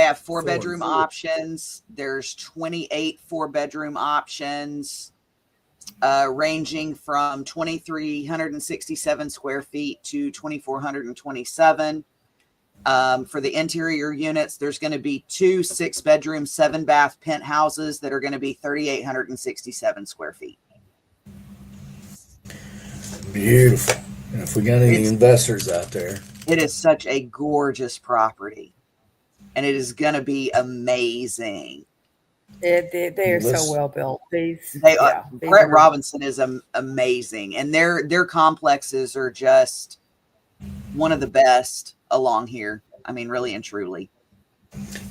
have Four. four-bedroom options. There's 28 four-bedroom options, ranging from 2,367 square feet to 2,427. For the interior units, there's going to be 2 6-bedroom, 7-bath penthouses that are going to be 3,867 square feet. Beautiful. And if we got any It's- investors out there, It is such a gorgeous property, and it is going to be amazing. They are so Listen. well built. These, They yeah, are. these Brett are- Robinson is amazing, and their complexes are just one of the best along here. I mean, really and truly.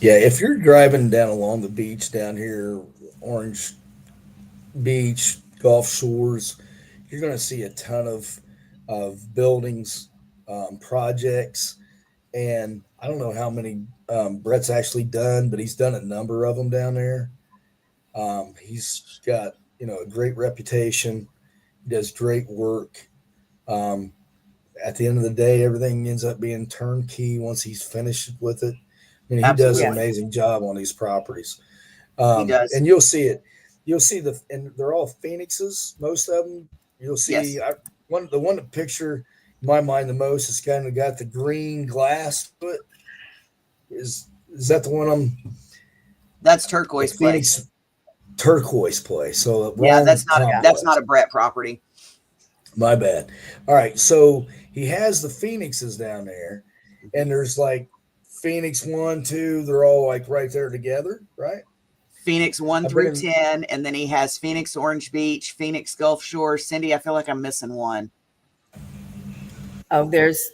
yeah, if you're driving down along the beach down here, Orange Beach, Gulf Shores, you're going to see a ton of buildings projects, and I don't know how many Brett's actually done, but he's done a number of them down there. He's got a great reputation. He does great work. Um, at the end of the day, everything ends up being turnkey once he's finished with it. I mean, he does an Absolutely. amazing job on these properties. He does. And you'll see it. You'll see and they're all phoenixes, most of them. You'll Yes. see the one to picture in my mind the most is kind of got the green glass to it. Is that the one That's the Turquoise Place. Phoenix turquoise place? So Yeah, wrong that's not complex. a Brett property. My bad. All right, so he has the phoenixes down there, and there's like Phoenix 1, 2. They're all like right there together, right? Phoenix 1 I've been through in. 10, and then he has Phoenix Orange Beach, Phoenix Gulf Shore. Cindy, I feel like I'm missing one. Oh, there's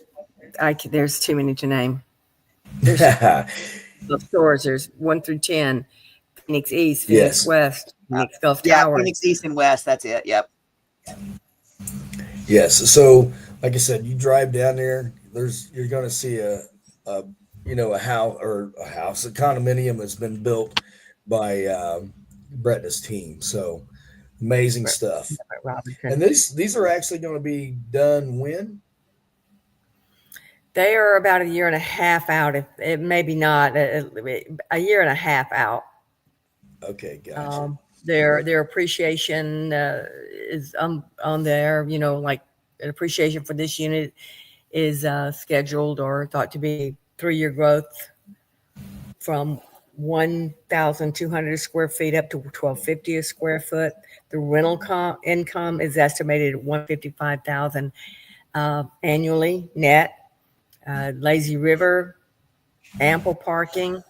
too many to name. There's the stores. There's 1 through 10. Phoenix East, Phoenix Yes. West, Phoenix Gulf Yeah, Tower. Phoenix East and West. That's it. Yep. Yes. So, like I said, you drive down there. You're going to see a a house, a condominium that's been built by Brett and his team. So amazing stuff. Robinson. And these are actually going to be done when? They are about a year and a half out. If it maybe not a year and a half out. Okay, gotcha. Their appreciation is on there. Like an appreciation for this unit is scheduled or thought to be 3-year growth from 1,200 square feet up to 1,250 a square foot. The rental income is estimated at 155,000 annually net. Lazy River, ample parking.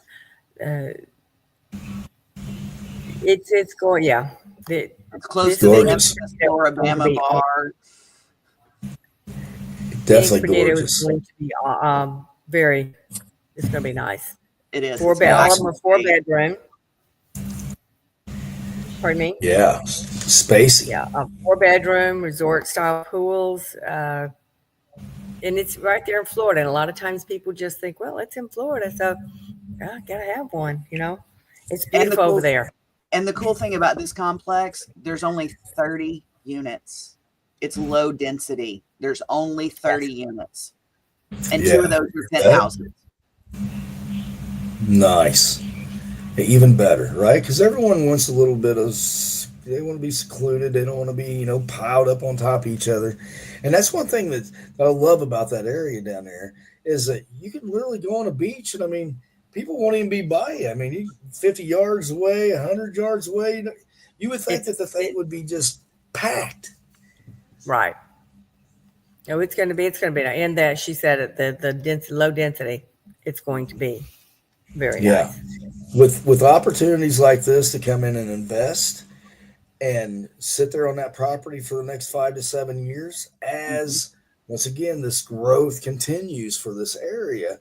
It's going, yeah. It's close This to the Gorgeous. Alabama bar. Definitely Forget it was gorgeous. going to be very. It's going to be nice. It is. All It's of them Awesome. are 4-bedroom. Pardon me. Yeah. Spacey. Yeah, 4-bedroom resort style pools, and it's right there in Florida. And a lot of times people just think, well, it's in Florida, so I gotta have one. It's beautiful over there. And the cool thing about this complex, there's only 30 units. It's low density. There's only 30 units, and 2 of those are penthouses. Nice. Even better, right? Because everyone wants a little bit of. They want to be secluded. They don't want to be, piled up on top of each other. And that's one thing that I love about that area down there is that you can literally go on a beach, and I mean, people won't even be by you. I mean, 50 yards away, 100 yards away. You would think that the thing would be just packed. Right. No, it's going to be. And that she said it. The low density. It's going to be very nice. With opportunities like this to come in and invest and sit there on that property for the next 5 to 7 years as once again this growth continues for this area.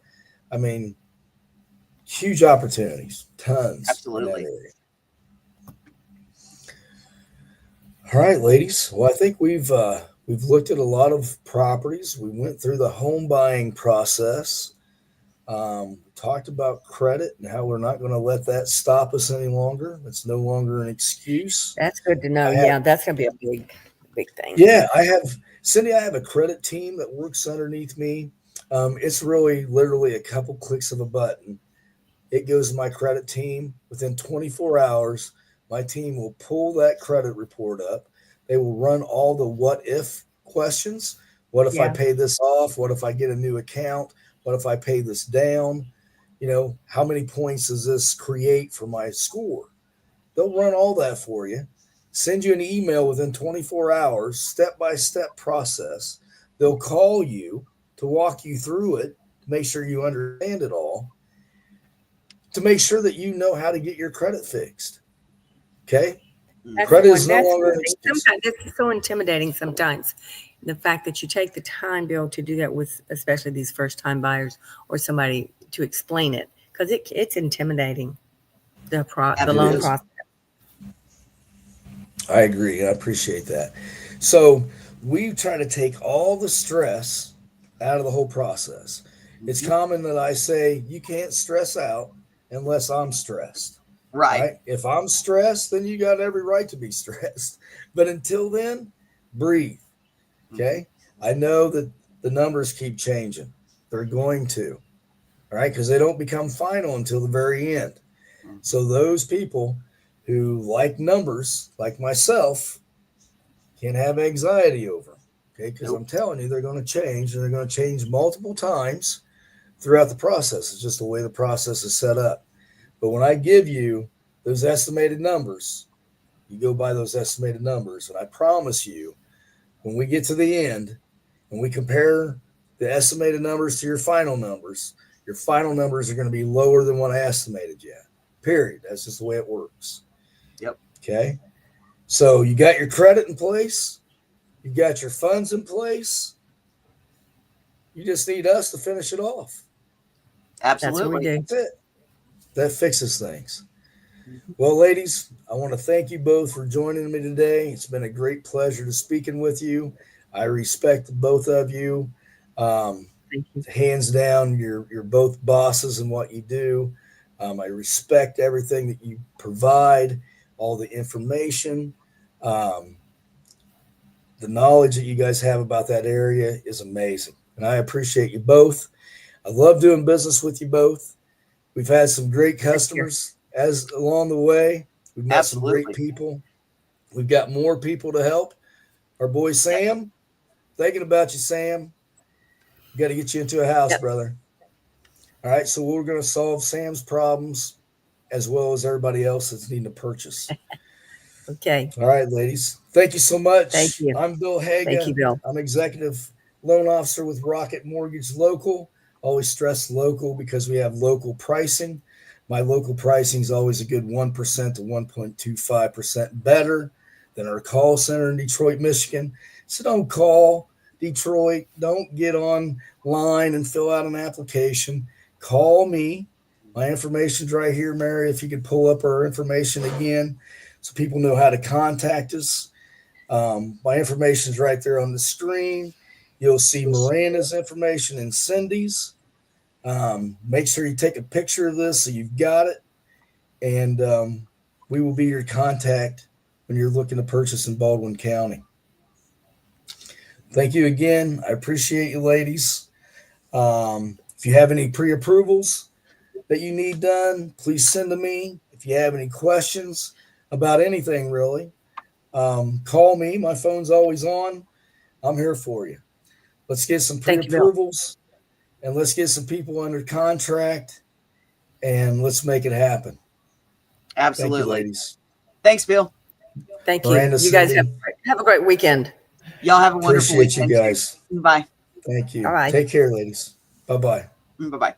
I mean, huge opportunities, tons. Absolutely. In that area. All right, ladies. Well, I think we've looked at a lot of properties. We went through the home buying process. Talked about credit and how we're not going to let that stop us any longer. It's no longer an excuse. That's good to know. That's going to be a big thing. Yeah, Cindy, I have a credit team that works underneath me. It's really literally a couple clicks of a button. It goes to my credit team. Within 24 hours, my team will pull that credit report up. They will run all the what if questions. What if I pay this off? What if I get a new account? What if I pay this down? How many points does this create for my score? They'll run all that for you, send you an email within 24 hours, step-by-step process. They'll call you to walk you through it, to make sure you understand it all, to make sure that you know how to get your credit fixed. Okay? Credit is no longer an excuse. Sometimes it's so intimidating sometimes. The fact that you take the time, Bill, to do that with especially these first-time buyers or somebody to explain it, because it's intimidating, the loan process. I agree. I appreciate that. So we try to take all the stress out of the whole process. It's Mhm. common that I say you can't stress out unless I'm stressed. Right. Right? If I'm stressed, then you got every right to be stressed. But until then, breathe. Mhm. Okay. I know that the numbers keep changing. They're going to, all right, because they don't become final until the very end. Mhm. So those people who like numbers, like myself, can't have anxiety over them. Okay. Because Nope. I'm telling you, they're going to change, and they're going to change multiple times throughout the process. It's just the way the process is set up. But when I give you those estimated numbers, you go by those estimated numbers. And I promise you, when we get to the end and we compare the estimated numbers to your final numbers are going to be lower than what I estimated yet. Period. That's just the way it works. Yep. Okay. So you got your credit in place, you got your funds in place. You just need us to finish it off. That's what we Absolutely. do. That's it. That fixes things. Mhm. Well, ladies, I want to thank you both for joining me today. It's been a great pleasure to speaking with you. I respect both of you. Um, Thank you. Hands down, you're both bosses in what you do. I respect everything that you provide, all the information, um, the knowledge that you guys have about that area is amazing, and I appreciate you both. I love doing business with you both. We've had some great Thank you. customers as along the way. We've met some great Absolutely. people. We've got more people to help. Our boy Sam, thinking about you, Sam. Got to get you into a house, Yep. brother. All right, so we're going to solve Sam's problems as well as everybody else that's needing to purchase. Okay. All right, ladies. Thank you so Thank much. you. I'm Bill Thank you, Haga. Bill. I'm executive loan officer with Rocket Mortgage Local. Always stress local because we have local pricing. My local pricing is always a good 1% to 1.25% better than our call center in Detroit, Michigan. So don't call Detroit. Don't get online and fill out an application. Call me. My information's right here, Mary. If you could pull up our information again so people know how to contact us. My information is right there on the screen. You'll see Miranda's information and Cindy's. Make sure you take a picture of this so you've got it. And we will be your contact when you're looking to purchase in Baldwin County. Thank you again. I appreciate you, ladies. If you have any pre approvals that you need done, please send to me. If you have any questions about anything, really, call me. My phone's always on. I'm here for you. Let's get some pre Thank you, Bill. approvals and let's get some people under contract and let's make it happen. Thank you, Absolutely. ladies. Thanks, Bill. Thank you. Miranda, You guys Cindy, have a great weekend. Y'all have a wonderful appreciate you weekend too. guys. Bye. Thank All you. right. Take care, ladies. Bye bye. Bye bye.